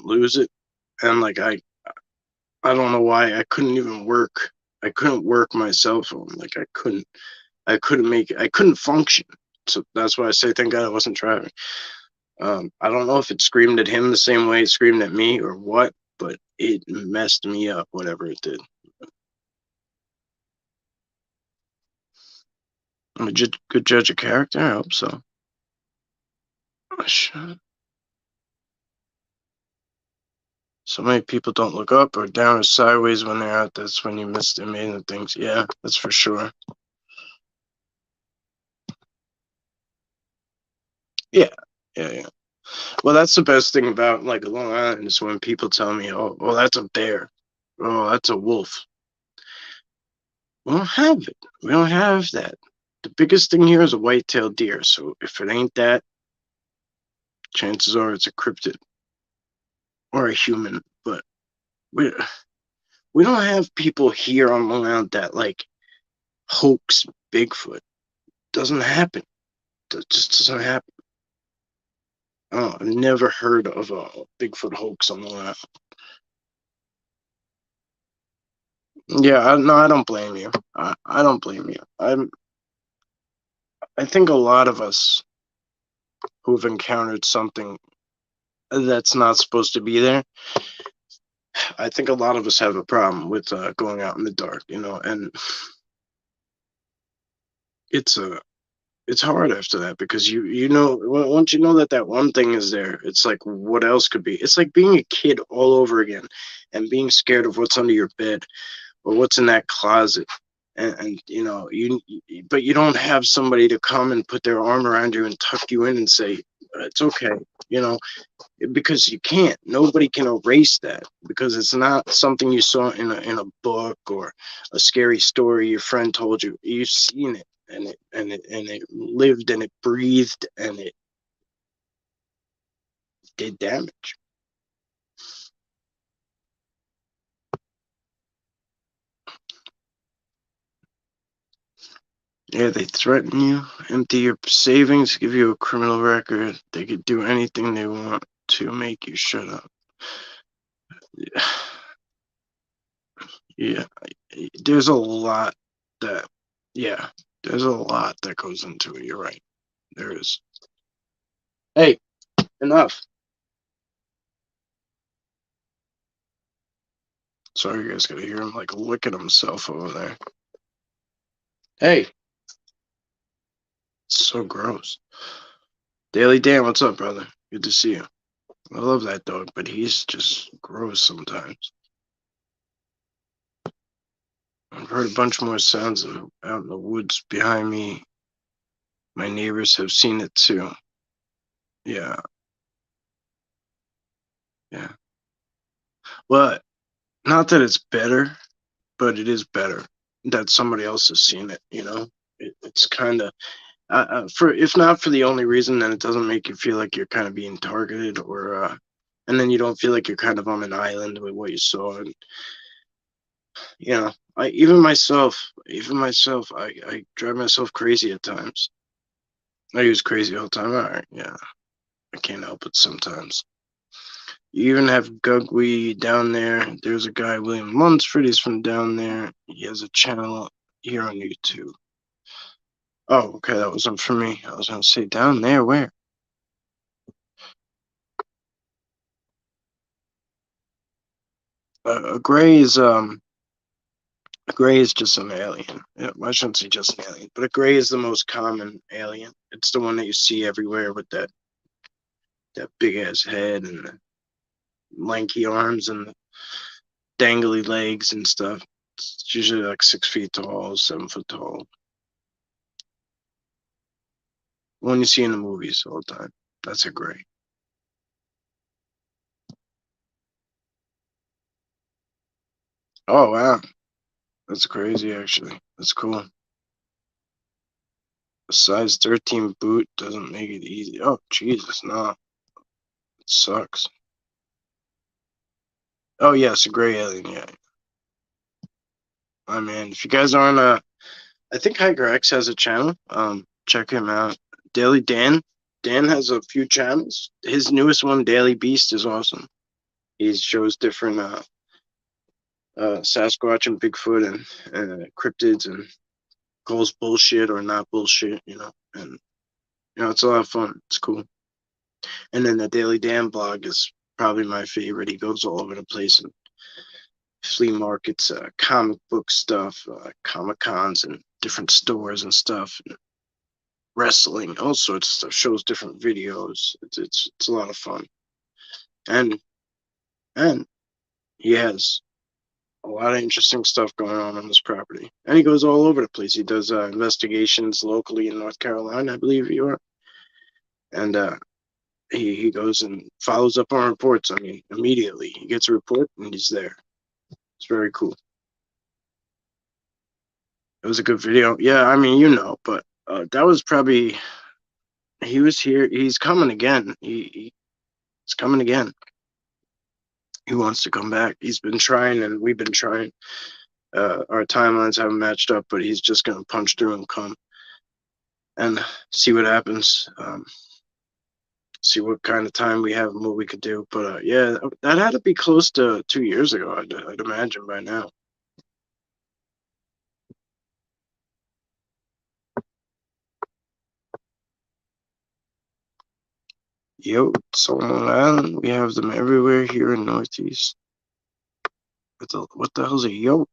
Speaker 1: lose it. And like I don't know why I couldn't even work. I couldn't work my cell phone. Like I couldn't function. So that's why I say thank God I wasn't driving. I don't know if it screamed at him the same way it screamed at me or what, but it messed me up, whatever it did. I'm a good judge of character. I hope so. So many people don't look up or down or sideways when they're out. That's when you miss the amazing things. Yeah, that's for sure. Yeah. Well, that's the best thing about like Long Island is when people tell me, "Oh, that's a bear. Oh, that's a wolf." We don't have it. We don't have that. The biggest thing here is a white-tailed deer. So if it ain't that, chances are it's a cryptid or a human. But we don't have people here on Long Island that like hoax Bigfoot. Doesn't happen. It just doesn't happen. Oh, I've never heard of a Bigfoot hoax on Long Island. Yeah, no, I don't blame you. I don't blame you. I think a lot of us who've encountered something that's not supposed to be there, I think a lot of us have a problem with going out in the dark, and it's hard after that because once you know that one thing is there, it's like what else could be? It's like being a kid all over again and being scared of what's under your bed or what's in that closet. And but you don't have somebody to come and put their arm around you and tuck you in and say it's okay, because you can't. Nobody can erase that because it's not something you saw in a book or a scary story your friend told you. You've seen it, and it lived and it breathed and did damage. Yeah, they threaten you, empty your savings, give you a criminal record. They could do anything they want to make you shut up. Yeah, there's a lot that, yeah, there's a lot that goes into it. You're right. There is. Hey, enough. Sorry, you guys gotta hear him like licking himself over there. Hey, it's so gross. Daily Dan, what's up, brother? Good to see you. I love that dog, but he's just gross sometimes. I've heard a bunch more sounds out in the woods behind me. My neighbors have seen it too. Yeah, yeah. Well, not that it's better, but it is better that somebody else has seen it. It's kind of for if not for the only reason, then it doesn't make you feel like you're kind of being targeted, or and then you don't feel like you're kind of on an island with what you saw. And I even myself, I drive myself crazy at times. I use crazy all the time. All right, yeah, I can't help it sometimes. You even have Gugwe down there. There's a guy, William Lunsford. He's from down there. He has a channel here on YouTube. Oh, okay, that wasn't for me. I was gonna say down there. Where? A gray is just an alien. Yeah, I shouldn't say just an alien, but a gray is the most common alien. It's the one that you see everywhere with that big ass head and the lanky arms and the dangly legs and stuff. It's usually like 6 feet tall, 7 foot tall. One you see in the movies all the time. That's a gray. Oh wow, that's crazy. Actually, that's cool. A size 13 boot doesn't make it easy. Oh Jesus, no, it sucks. Oh yes, a gray alien. Yeah, I mean, if you guys aren't I think Hiker X has a channel. Check him out. Daily Dan. Dan has a few channels. His newest one, Daily Beast, is awesome. He shows different Sasquatch and Bigfoot and cryptids and calls bullshit or not bullshit, and it's a lot of fun. It's cool. And then the Daily Dan blog is probably my favorite. He goes all over the place and flea markets, comic book stuff, Comic Cons and different stores and stuff. And wrestling, all sorts of stuff. Shows different videos. It's a lot of fun, and and he has a lot of interesting stuff going on this property. And he goes all over the place. He does investigations locally in North Carolina, I believe you are, and he goes and follows up on reports. I mean, immediately he gets a report and he's there. It's very cool. It was a good video. Yeah, I mean, but that was probably he was here. He's coming again. He's coming again. He wants to come back. He's been trying, and we've been trying. Our timelines haven't matched up, but he's just gonna punch through and come and see what happens. See what kind of time we have and what we could do. But yeah, that had to be close to 2 years ago. I'd imagine by now. Yo, Solomon Island. We have them everywhere here in Northeast. What the hell's a yo?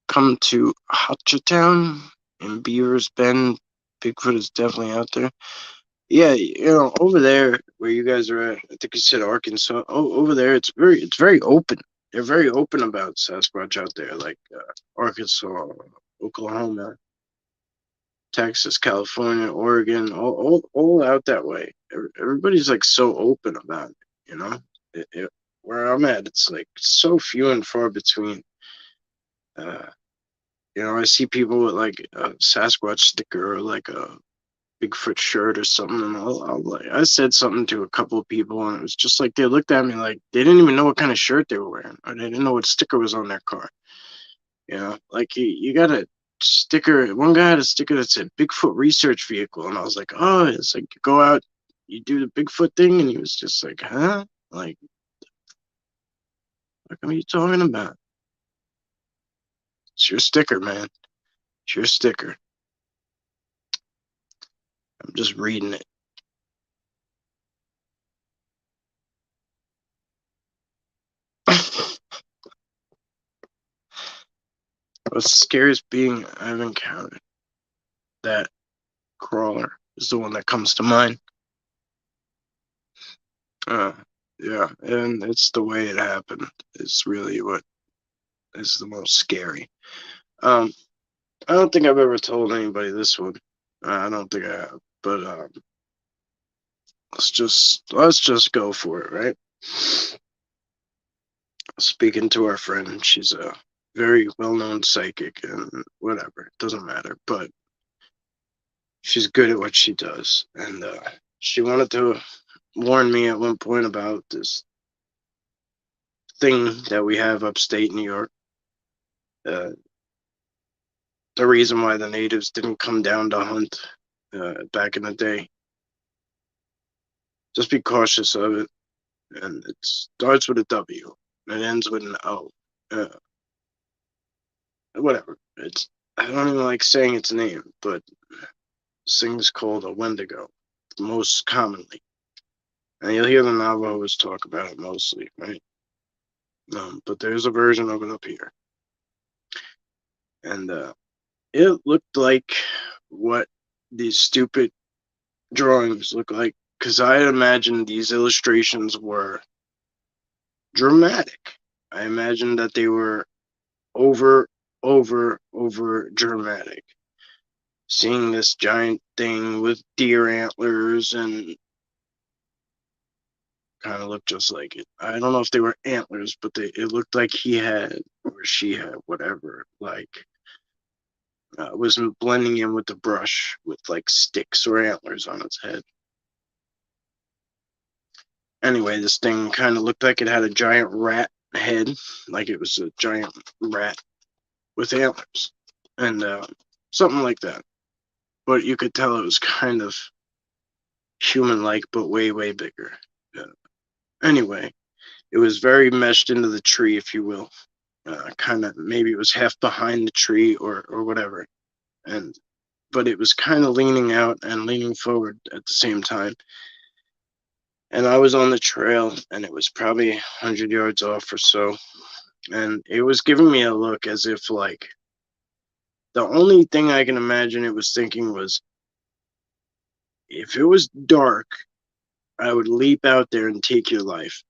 Speaker 1: Come to Hutchertown in Beavers Bend. Bigfoot is definitely out there. Yeah, over there where you guys are at, I think you said Arkansas. Oh, over there, it's very open. They're very open about Sasquatch out there, like Arkansas, Oklahoma, Texas, California, Oregon, all out that way. Everybody's like so open about it, you know. Where I'm at, it's like so few and far between. I see people with like a Sasquatch sticker or like a Bigfoot shirt or something, and I said something to a couple of people, and it was just like they looked at me like they didn't even know what kind of shirt they were wearing, or they didn't know what sticker was on their car. You know, like you got a sticker. One guy had a sticker that said Bigfoot research vehicle, and I was like, oh, it's like you go out, you do the Bigfoot thing, and he was just like, huh? Like, what are you talking about? It's your sticker, man. It's your sticker. I'm just reading it. What's the scariest being I've encountered? That crawler is the one that comes to mind. Uh, yeah, and it's the way it happened. It's really what is the most scary. I don't think I've ever told anybody this one. I don't think I have, but let's just go for it, right? Speaking to our friend, she's a very well-known psychic, and whatever, it doesn't matter, but she's good at what she does, and she wanted to warn me at one point about this thing that we have upstate New York. Uh, the reason why the natives didn't come down to hunt back in the day. Just be cautious of it, and it starts with a W and it ends with an O. Whatever. I don't even like saying its name, but this thing's called a wendigo, most commonly. And you'll hear the Navajos talk about it mostly, right? But there's a version of it up here. And it looked like what these stupid drawings look like, because I imagined these illustrations were dramatic. I imagined that they were over dramatic. Seeing this giant thing with deer antlers and kind of looked just like it. I don't know if they were antlers, but it looked like he had, or she had, whatever, like was blending in with the brush with like sticks or antlers on its head. Anyway, this thing kind of looked like it had a giant rat head, like it was a giant rat with antlers, and something like that. But you could tell it was kind of human-like, but way bigger. Anyway, it was very meshed into the tree, if you will. Kind of maybe it was half behind the tree or whatever, but it was kind of leaning out and leaning forward at the same time. And I was on the trail, and it was probably 100 yards off or so, and it was giving me a look as if like the only thing I can imagine it was thinking was, if it was dark, I would leap out there and take your life.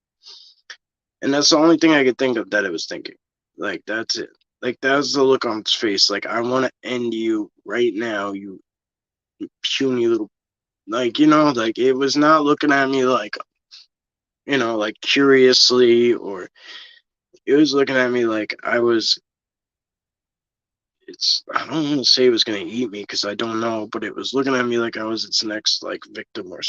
Speaker 1: And that's the only thing I could think of that it was thinking. Like, that's it. Like, that was the look on its face. Like, I want to end you right now, you puny little, like, like it was not looking at me like, like curiously, or it was looking at me like I don't want to say it was going to eat me because I don't know, but it was looking at me like I was its next, like, victim, or,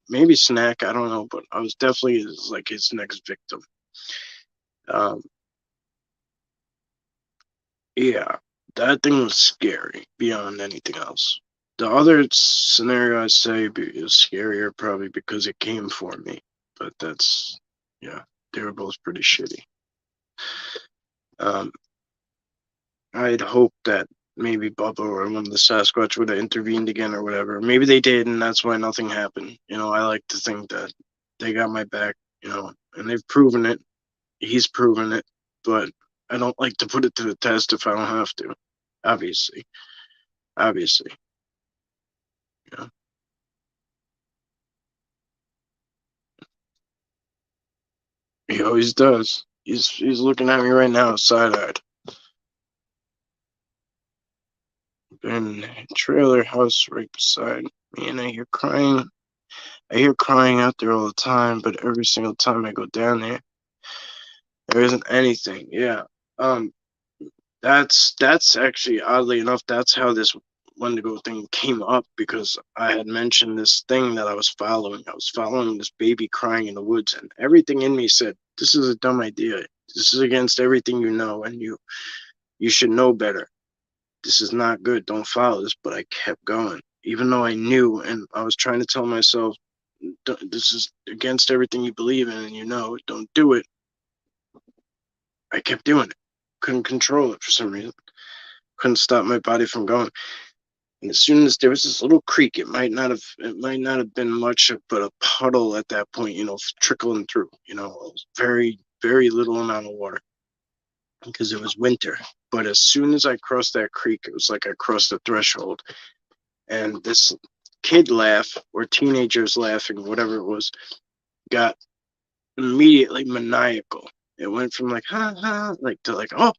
Speaker 1: maybe snack. I don't know, but I was definitely like its next victim. Yeah, that thing was scary beyond anything else. The other scenario I'd say is scarier probably because it came for me, but yeah, they were both pretty shitty. I'd hoped that maybe Bubba or one of the Sasquatch would have intervened again or whatever. Maybe they did, and that's why nothing happened. I like to think that they got my back, and they've proven it. He's proven it, but I don't like to put it to the test if I don't have to. Obviously. Yeah. He always does. He's looking at me right now, side-eyed. And trailer house right beside me, and I hear crying. I hear crying out there all the time, but every single time I go down there isn't anything. Yeah. That's actually, oddly enough, that's how this wendigo thing came up because I had mentioned this thing that I was following. I was following this baby crying in the woods, and everything in me said, "This is a dumb idea. This is against everything you know, and you should know better. This is not good. Don't follow this." But I kept going, even though I knew, and I was trying to tell myself, "This is against everything you believe in, and you know, don't do it." I kept doing it. Couldn't control it for some reason. Couldn't stop my body from going. And as soon as there was this little creek, it might not have been much, but a puddle at that point, trickling through, very, very little amount of water because it was winter. But as soon as I crossed that creek, it was like I crossed the threshold. And this kid laugh, or teenagers laughing, whatever it was, got immediately maniacal. It went from like ha ha, like to like oh,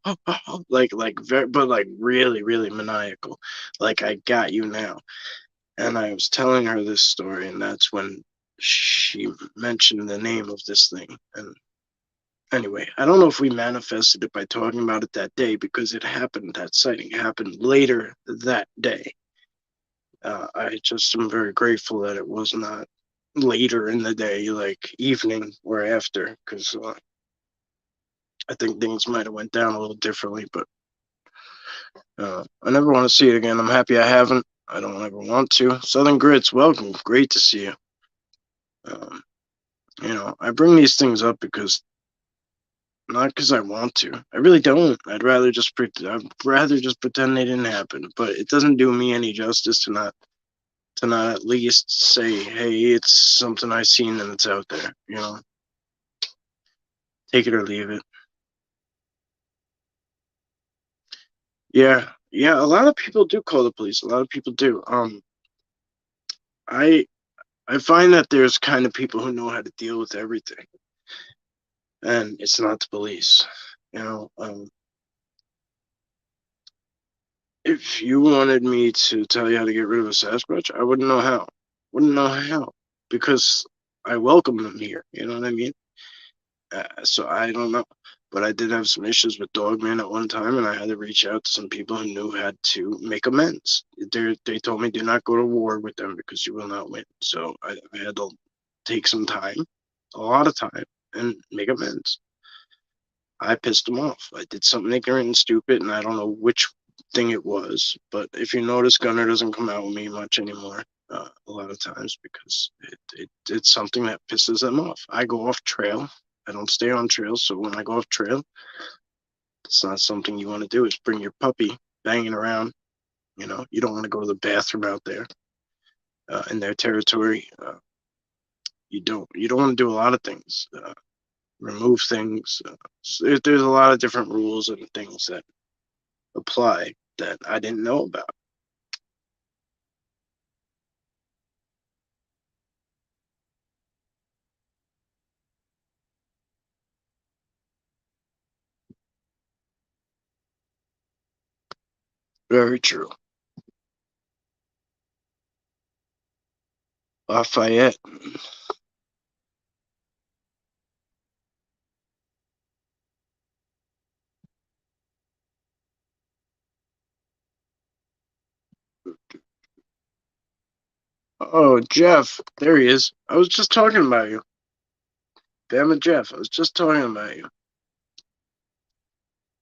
Speaker 1: like very, but like really, really maniacal. Like, I got you now. And I was telling her this story, and that's when she mentioned the name of this thing. And anyway, I don't know if we manifested it by talking about it that day, because it happened. That sighting happened later that day. I just am very grateful that it was not later in the day, like evening or after, because I think things might have went down a little differently. But I never want to see it again. I'm happy I haven't. I don't ever want to. Southern Grits, welcome. Great to see you. I bring these things up because, not because I want to. I really don't. I'd rather just pretend they didn't happen. But it doesn't do me any justice to not at least say, hey, it's something I seen and it's out there. Take it or leave it. Yeah, a lot of people do call the police. A lot of people do. I find that there's kind of people who know how to deal with everything, and it's not the police. If you wanted me to tell you how to get rid of a Sasquatch, I wouldn't know how. Because I welcome them here. You know what I mean? So I don't know. But I did have some issues with dogmen at one time, and I had to reach out to some people who knew how to make amends. They told me, do not go to war with them because you will not win. So I had to take some time, a lot of time, and make amends. I pissed them off. I did something ignorant and stupid, and I don't know which thing it was. But if you notice, Gunner doesn't come out with me much anymore. A lot of times, because it's something that pisses them off. I go off trail. I don't stay on trail, so when I go off trail, it's not something you want to do. Is bring your puppy banging around. You don't want to go to the bathroom out there in their territory. You don't want to do a lot of things. Remove things. So there's a lot of different rules and things that apply that I didn't know about. Very true. Lafayette. Oh, Jeff. There he is. I was just talking about you. Damn it, Jeff. I was just talking about you.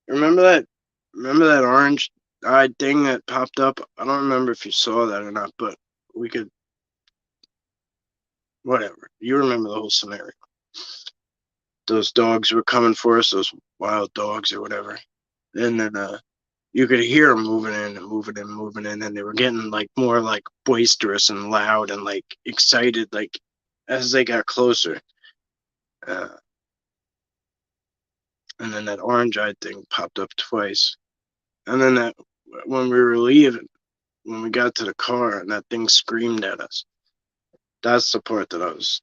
Speaker 1: Remember that? Remember that orange-eyed thing that popped up? I don't remember if you saw that or not, but we could. Whatever. You remember the whole scenario. Those dogs were coming for us, those wild dogs or whatever. And then you could hear them moving in and moving in and moving in, and they were getting like more like boisterous and loud and like excited, like as they got closer. Uh, and then that orange-eyed thing popped up twice. And then that when we were leaving, when we got to the car, and that thing screamed at us. That's the part that I was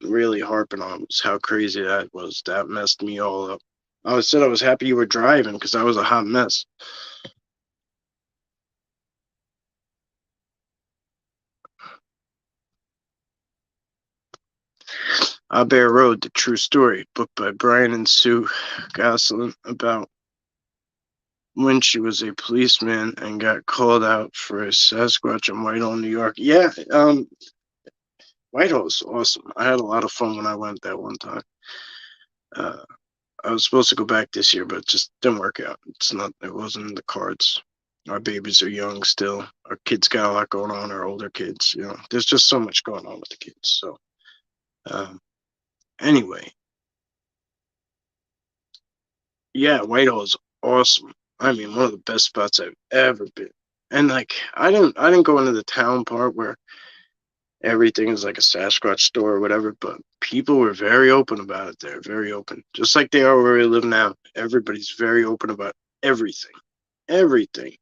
Speaker 1: really harping on, was how crazy that was. That messed me all up. I said I was happy you were driving because I was a hot mess. Bear Road, The True Story, book by Brian and Sue Gosselin, about when she was a policeman and got called out for a Sasquatch in Whitehall, New York. Yeah, Whitehall's awesome. I had a lot of fun when I went that one time. I was supposed to go back this year, but it just didn't work out. It wasn't in the cards. Our babies are young still. Our kids got a lot going on, our older kids, there's just so much going on with the kids. So, anyway, yeah, Whitehall is awesome. I mean, one of the best spots I've ever been. And like, I didn't go into the town part where everything is like a Sasquatch store or whatever, but people were very open about it there, very open. Just like they are where we live now. Everybody's very open about everything. Everything.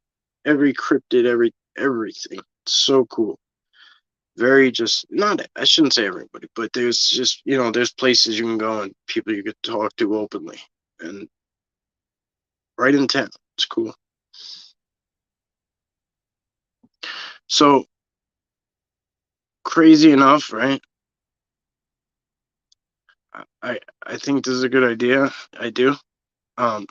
Speaker 1: Every cryptid, everything. It's so cool. Very just not I shouldn't say everybody, but there's just there's places you can go and people you could talk to openly. And right in town. It's cool. So crazy enough, right? I think this is a good idea. I do. Um,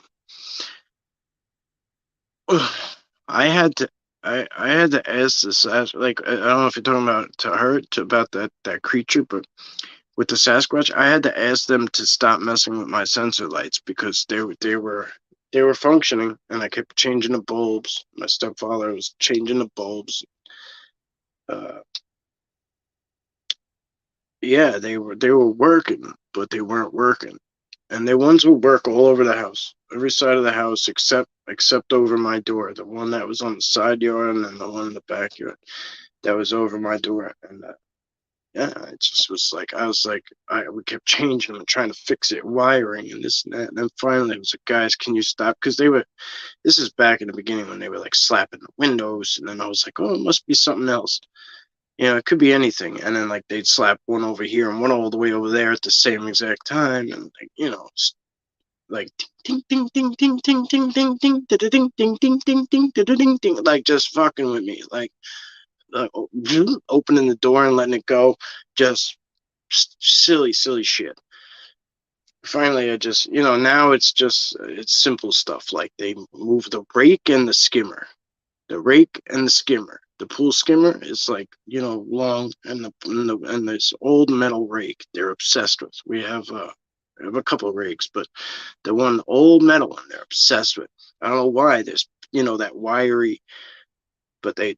Speaker 1: I had to I had to ask this like I don't know if you're talking about to her about that creature, but with the Sasquatch, I had to ask them to stop messing with my sensor lights because they were functioning, and I kept changing the bulbs. My stepfather was changing the bulbs. Uh, yeah, they were working, but they weren't working. And the ones would work all over the house, every side of the house except over my door. The one that was on the side yard and then the one in the backyard that was over my door. And yeah, it just was like we kept changing and trying to fix it, wiring and this and that. And then finally it was like, guys, can you stop? Because they were. This is back in the beginning when they were like slapping the windows, and then I was like, oh, it must be something else. It could be anything. And then like they'd slap one over here and one all the way over there at the same exact time, and like like ting ting ting ting ting ting ting ting ting ting ting ting ting ting ting ting, like just fucking with me, like opening the door and letting it go, just silly shit. Finally, I just now it's simple stuff like they move the rake and the skimmer. The rake and the skimmer. The pool skimmer is like long, and this old metal rake they're obsessed with. We have a couple of rakes, but the one old metal one they're obsessed with. I don't know why. There's that wiry, but they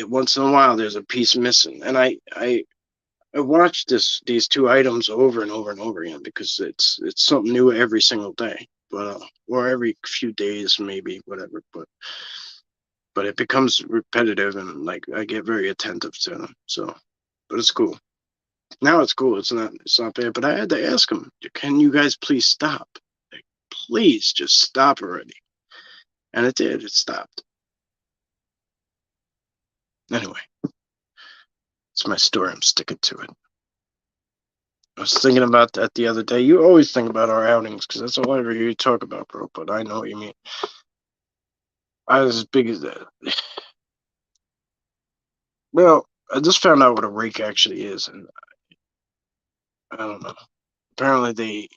Speaker 1: once in a while there's a piece missing, and I watched these two items over and over and over again because it's something new every single day, but or every few days maybe, whatever. But it becomes repetitive, and like I get very attentive to them. So, but it's cool. Now it's cool. It's not bad. But I had to ask them, can you guys please stop? Like, please just stop already. And it did. It stopped. Anyway, it's my story. I'm sticking to it. I was thinking about that the other day. You always think about our outings because that's all I ever hear you talk about, bro. But I know what you mean. I was as big as that. Well, I just found out what a rake actually is, and I don't know. Apparently,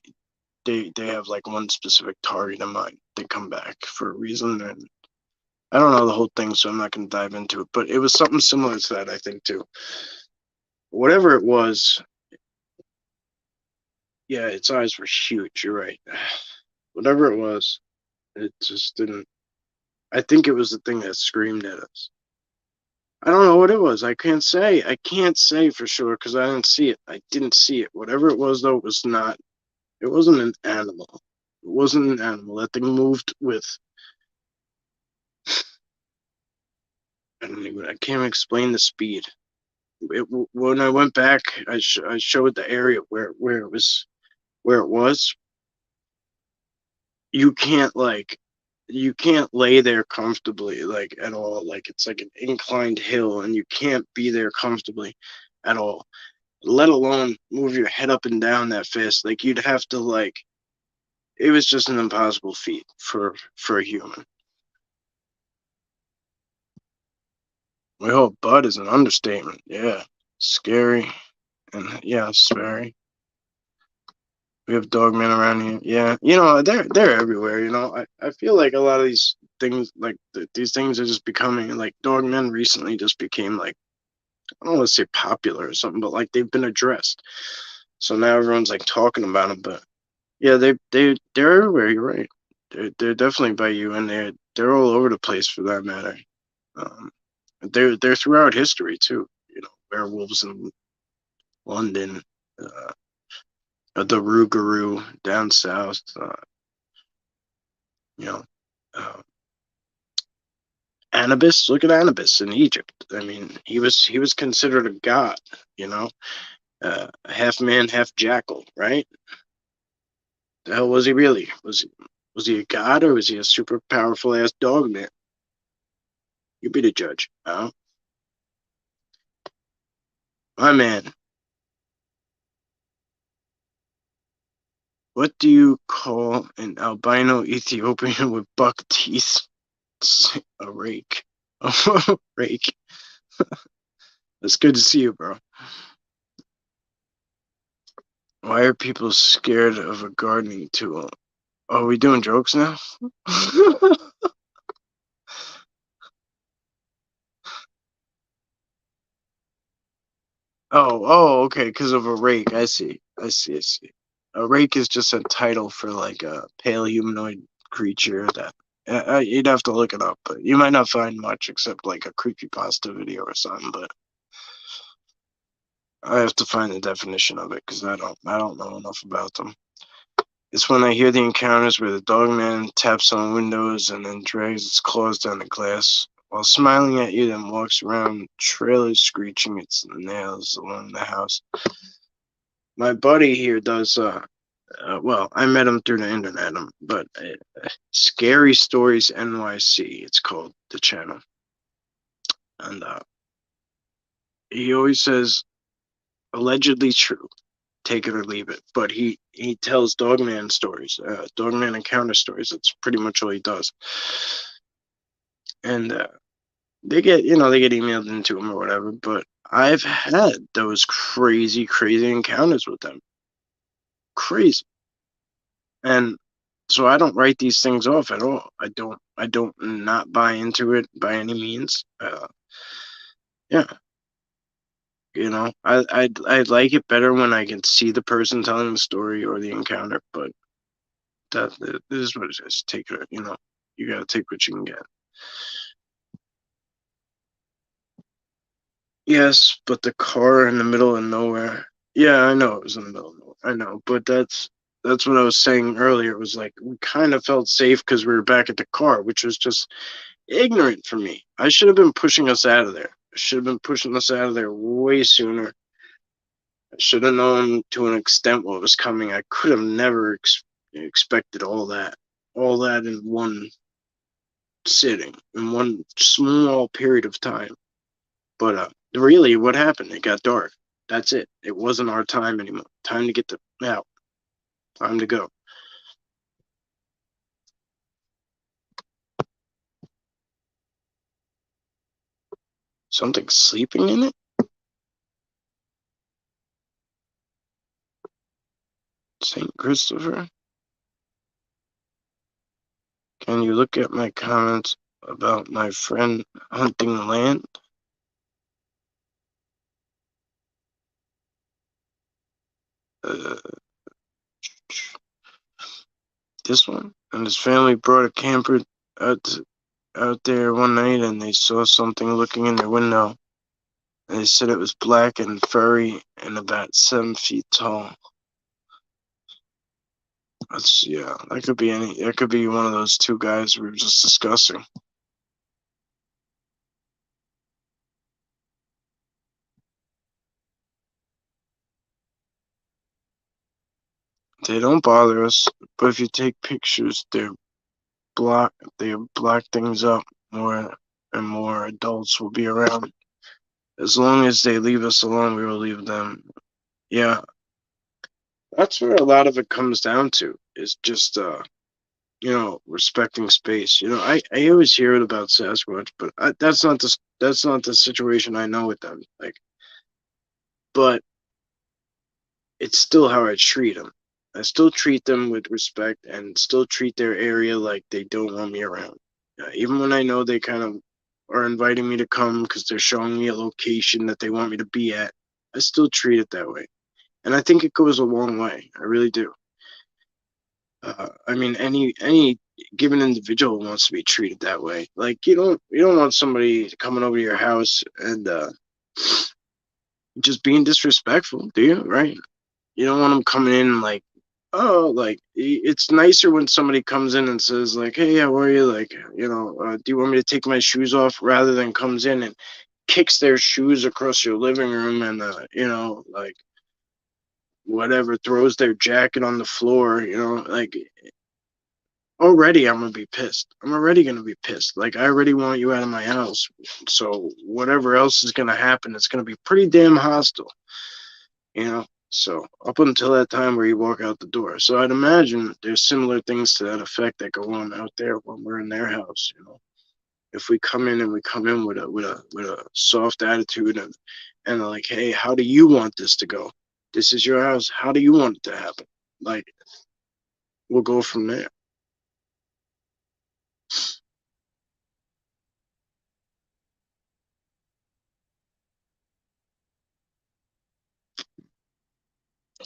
Speaker 1: they have like one specific target in mind. They come back for a reason, and I don't know the whole thing, so I'm not going to dive into it. But it was something similar to that, I think, too. Whatever it was, yeah, its eyes were huge. You're right. Whatever it was, it just didn't. I think it was the thing that screamed at us. I don't know what it was. I can't say. I can't say for sure because I didn't see it. I didn't see it. Whatever it was, though, it was not. It wasn't an animal. It wasn't an animal. That thing moved with. I can't explain the speed. When I went back, I showed the area where it was. You can't lay there comfortably like at all. Like it's like an inclined hill, and you can't be there comfortably at all. Let alone move your head up and down that fast. Like you'd have to like. It was just an impossible feat for a human. Well, Bud is an understatement. Yeah, scary, and yeah, it's very. We have dogmen around here. Yeah, they're everywhere. I feel like a lot of these things, like these things, are just becoming like dogmen. Recently, just became like, I don't want to say popular or something, but like they've been addressed. So now everyone's like talking about them. But yeah, they're everywhere. You're right. They're definitely by you, and they're all over the place for that matter. Um, they're throughout history too. Werewolves in London, the Rougarou down south. You know, uh, Anubis. Look at Anubis in Egypt. I mean, he was considered a god. Half man, half jackal, right? The hell was he really? Was he a god, or was he a super powerful ass dog man? You be the judge. My man, what do you call an albino Ethiopian with buck teeth? A rake. Rake. It's good to see you, bro. Why are people scared of a gardening tool? Are we doing jokes now? Okay, because of a rake. I see. A rake is just a title for like a pale humanoid creature that you'd have to look it up, but you might not find much except like a creepypasta video or something. But I have to find the definition of it because I don't know enough about them. It's when I hear the encounters where the dogman taps on windows and then drags its claws down the glass while smiling at you, then walks around, trailers screeching its nails along the house. My buddy here does. Well, I met him through the internet, but Scary Stories NYC. It's called the channel, and he always says allegedly true. Take it or leave it. But he tells dogman stories, dogman encounter stories. That's pretty much all he does. And they get emailed into him or whatever. But I've had those crazy, crazy encounters with them. Crazy. And so I don't write these things off at all. I don't not buy into it by any means. Yeah. I like it better when I can see the person telling the story or the encounter, but this is what it is. Take it, you gotta take what you can get. Yes, but the car in the middle of nowhere. Yeah, I know it was in the middle of nowhere. I know, but that's what I was saying earlier. It was like we kind of felt safe because we were back at the car, which was just ignorant for me. I should have been pushing us out of there. I should have been pushing us out of there way sooner. I should have known to an extent what was coming. I could have never expected all that in one sitting, in one small period of time. But really, what happened? It got dark. That's it. It wasn't our time anymore. Time to get out. Time to go. Something sleeping in it? St. Christopher? Can you look at my comments about my friend hunting land? Uh, this one? And his family brought a camper out out there one night and they saw something looking in their window. They said it was black and furry and about 7 feet tall. That could be that could be one of those two guys we were just discussing. They don't bother us, but if you take pictures, they block things up more and more adults will be around. As long as they leave us alone, we will leave them. Yeah, that's where a lot of it comes down to, is just respecting space. I always hear it about Sasquatch, but that's not the situation I know with them. Like, but it's still how I treat them. I still treat them with respect and still treat their area like they don't want me around. Even when I know they kind of are inviting me to come because they're showing me a location that they want me to be at, I still treat it that way. And I think it goes a long way. I really do. I mean, any given individual wants to be treated that way. Like you don't want somebody coming over to your house and just being disrespectful, do you? Right? You don't want them coming in like, oh, like it's nicer when somebody comes in and says like, hey, how are you? Like, do you want me to take my shoes off? Rather than comes in and kicks their shoes across your living room and like whatever, throws their jacket on the floor. Like already I'm gonna be pissed. I'm already gonna be pissed. Like I already want you out of my house. So whatever else is gonna happen, it's gonna be pretty damn hostile. So up until that time where you walk out the door. So I'd imagine there's similar things to that effect that go on out there when we're in their house. If we come in and we come in with a soft attitude and like, hey, how do you want this to go? This is your house. How do you want it to happen? Like, we'll go from there.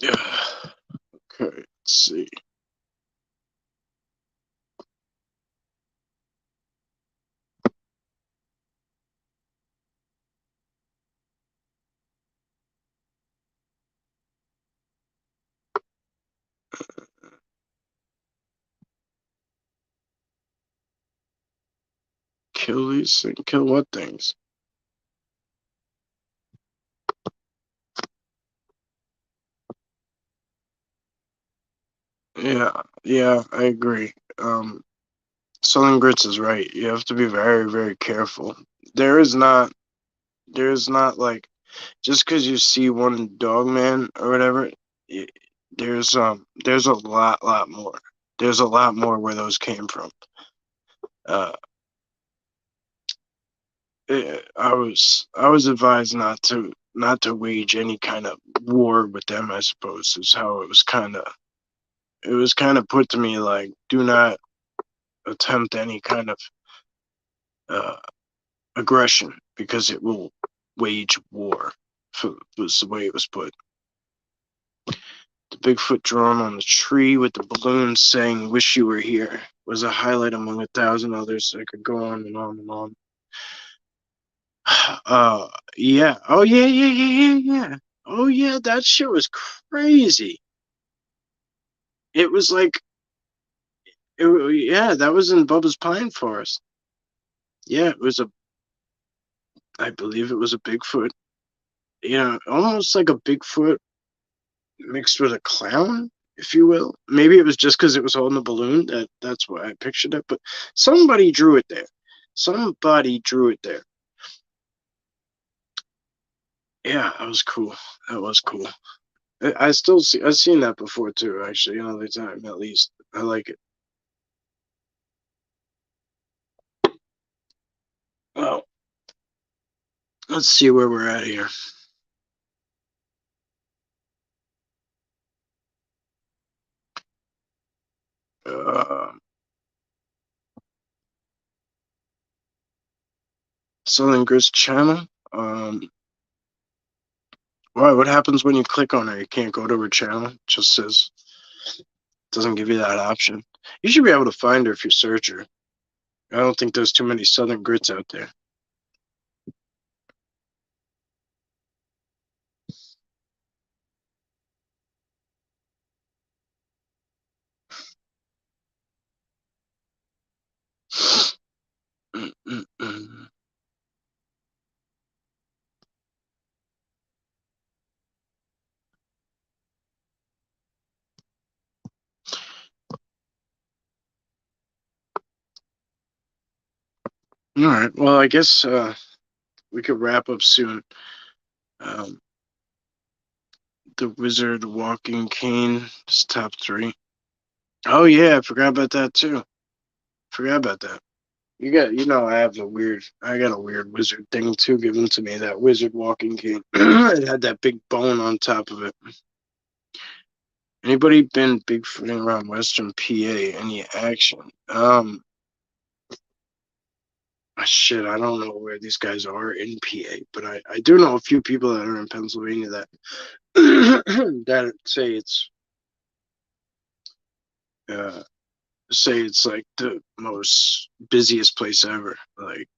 Speaker 1: Yeah. Okay, let's see. Kill these things. Kill what things? Yeah, I agree. Southern Grits is right. You have to be very, very careful. There is not, like, just because you see one dogman or whatever, there's a lot more. There's a lot more where those came from. Uh, I was advised not to wage any kind of war with them. I suppose is how it was kind of put to me, like, do not attempt any kind of uh, aggression because it will wage war. Was the way it was put. The Bigfoot drawn on the tree with the balloon saying "Wish you were here" was a highlight among 1,000 others. I could go on and on and on. Yeah. Oh yeah. Oh yeah, that shit was crazy. It was like, yeah, that was in Bubba's Pine Forest. Yeah, I believe it was a Bigfoot. Almost like a Bigfoot mixed with a clown, if you will. Maybe it was just because it was holding the balloon that's why I pictured it. But somebody drew it there. Somebody drew it there. Yeah, that was cool. That was cool. I've seen that before too. Actually, another time at least. I like it. Well, let's see where we're at here. Uh, Southern Grist channel. Why? What happens when you click on it? You can't go to her channel. It just says, doesn't give you that option. You should be able to find her if you search her. I don't think there's too many Southern Grits out there. All right. Well, I guess we could wrap up soon. Um, the Wizard Walking Cane is top 3. Oh yeah, I forgot about that too. Forgot about that. I got a weird wizard thing too given to me. That Wizard Walking Cane. It had that big bone on top of it. Anybody been Bigfooting around Western PA? Any action? Shit, I don't know where these guys are in PA, but I do know a few people that are in Pennsylvania that that uh, say it's like the most busiest place ever. Like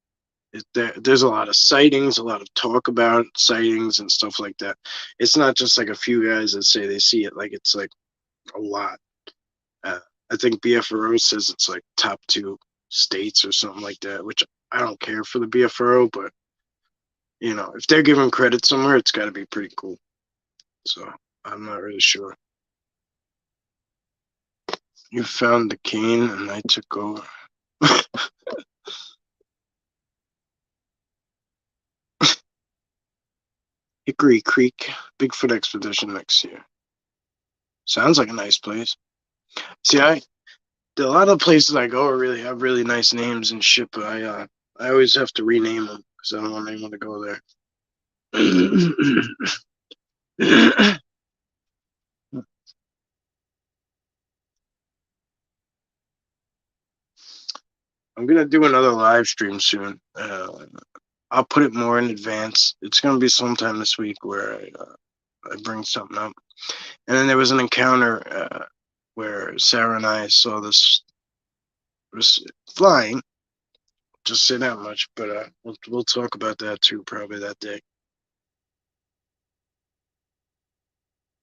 Speaker 1: there's a lot of sightings, a lot of talk about sightings and stuff like that. It's not just like a few guys that say they see it. Like it's like a lot. Uh, I think BFRO says it's like top 2 states or something like that, which I don't care for the BFRO, but you know, if they're giving credit somewhere, it's got to be pretty cool. So I'm not really sure. You found the cane and I took over. Hickory Creek, Bigfoot expedition next year. Sounds like a nice place. See, a lot of places I go really have really nice names and shit, but I always have to rename them because I don't want anyone to go there. I'm gonna do another live stream soon. I'll put it more in advance. It's gonna be sometime this week where I bring something up. And then there was an encounter where Sarah and I saw this was flying. Just say that much, but we'll talk about that too probably that day.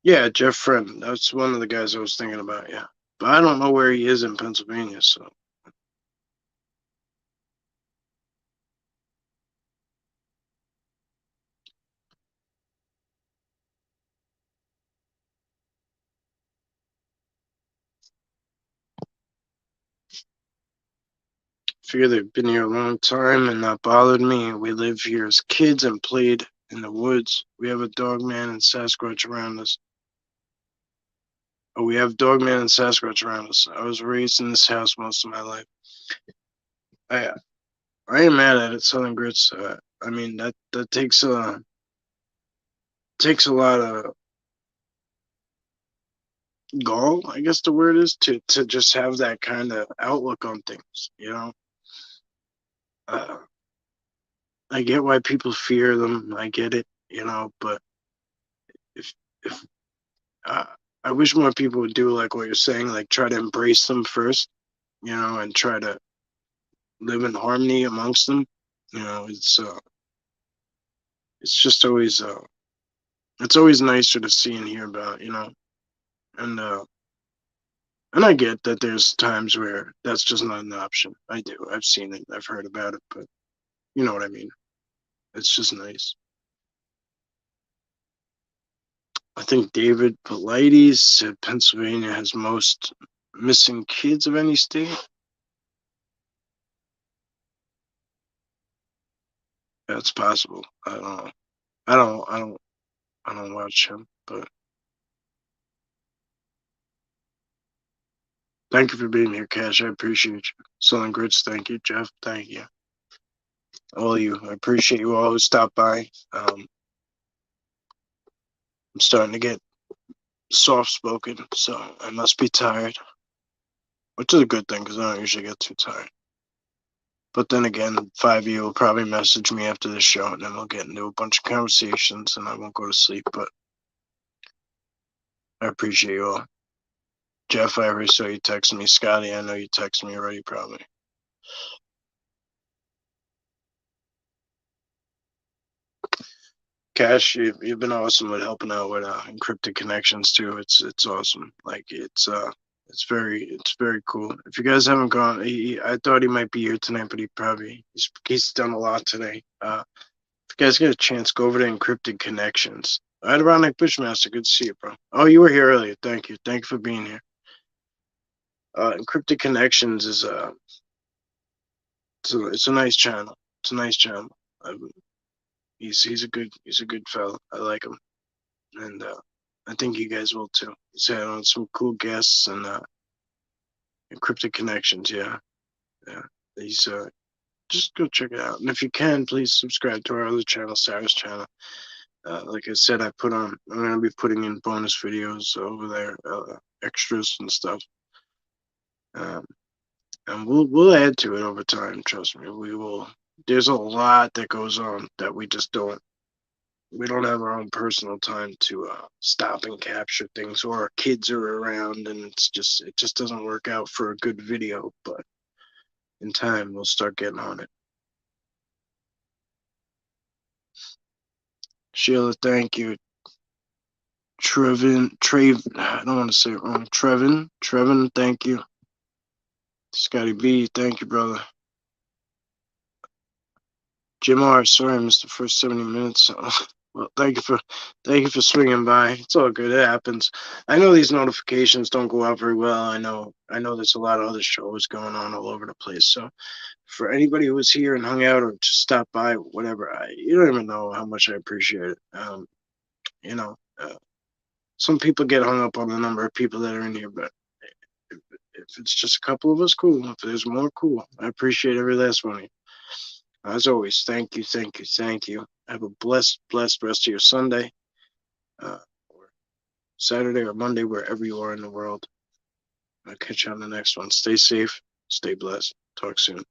Speaker 1: Yeah, Jeff Friend. That's one of the guys I was thinking about. Yeah, but I don't know where he is in Pennsylvania, so. Figure they've been here a long time and not bothered me. We live here as kids and played in the woods. We have a dogman and Sasquatch around us. Oh, we have dogman and Sasquatch around us. I was raised in this house most of my life. I ain't mad at it, Southern Grits. I mean that takes a lot of gall, I guess the word is, to just have that kind of outlook on things. You know, uh, I get why people fear them. I get it. You know, but if uh, I wish more people would do like what you're saying, like try to embrace them first. You know, and try to live in harmony amongst them. You know, it's just always it's always nicer to see and hear about. You know, and I get that there's times where that's just not an option. I do. I've seen it. I've heard about it, but you know what I mean. It's just nice. I think David Polides said Pennsylvania has most missing kids of any state. That's possible. I don't know. I don't watch him, but thank you for being here, Cash. I appreciate you. Southern Grits, thank you. Jeff, thank you. All of you. I appreciate you all who stopped by. I'm starting to get soft spoken, so I must be tired. Which is a good thing because I don't usually get too tired. But then again, 5 of you will probably message me after this show, and then we'll get into a bunch of conversations, and I won't go to sleep. But I appreciate you all. Jeff, I already saw you text me. Scotty, I know you texted me already, probably. Cash, you've been awesome with helping out with encrypted connections too. It's awesome. Like it's very cool. If you guys haven't gone, I thought he might be here tonight, but he's done a lot today. If you guys get a chance, go over to encrypted connections. Ironic Bushmaster, good to see you, bro. Oh, you were here earlier. Thank you for being here. Encrypted connections is it's a nice channel. It's a nice channel. He's a good fellow. I like him, and I think you guys will too. He's had on some cool guests and encrypted connections. Yeah. He's just go check it out, and if you can, please subscribe to our other channel, Sarah's channel. Like I said, I'm going to be putting in bonus videos over there, extras and stuff. And we'll add to it over time. Trust me, we will. There's a lot that goes on that we just don't. We don't have our own personal time to stop and capture things, or our kids are around, and it just doesn't work out for a good video. But in time, we'll start getting on it. Sheila, thank you. I don't want to say it wrong. Trevin, thank you. Scotty B, thank you, brother. Jim R, sorry I missed the first 70 minutes. Well, thank you for swinging by. It's all good. It happens. I know these notifications don't go out very well. I know there's a lot of other shows going on all over the place. So for anybody who was here and hung out or just stopped by, whatever, you don't even know how much I appreciate it. You know, some people get hung up on the number of people that are in here, but if it's just a couple of us, cool. If there's more, cool. I appreciate every last one of you. As always, thank you, thank you, thank you. Have a blessed rest of your Sunday, or Saturday or Monday, wherever you are in the world. I'll catch you on the next one. Stay safe, stay blessed. Talk soon.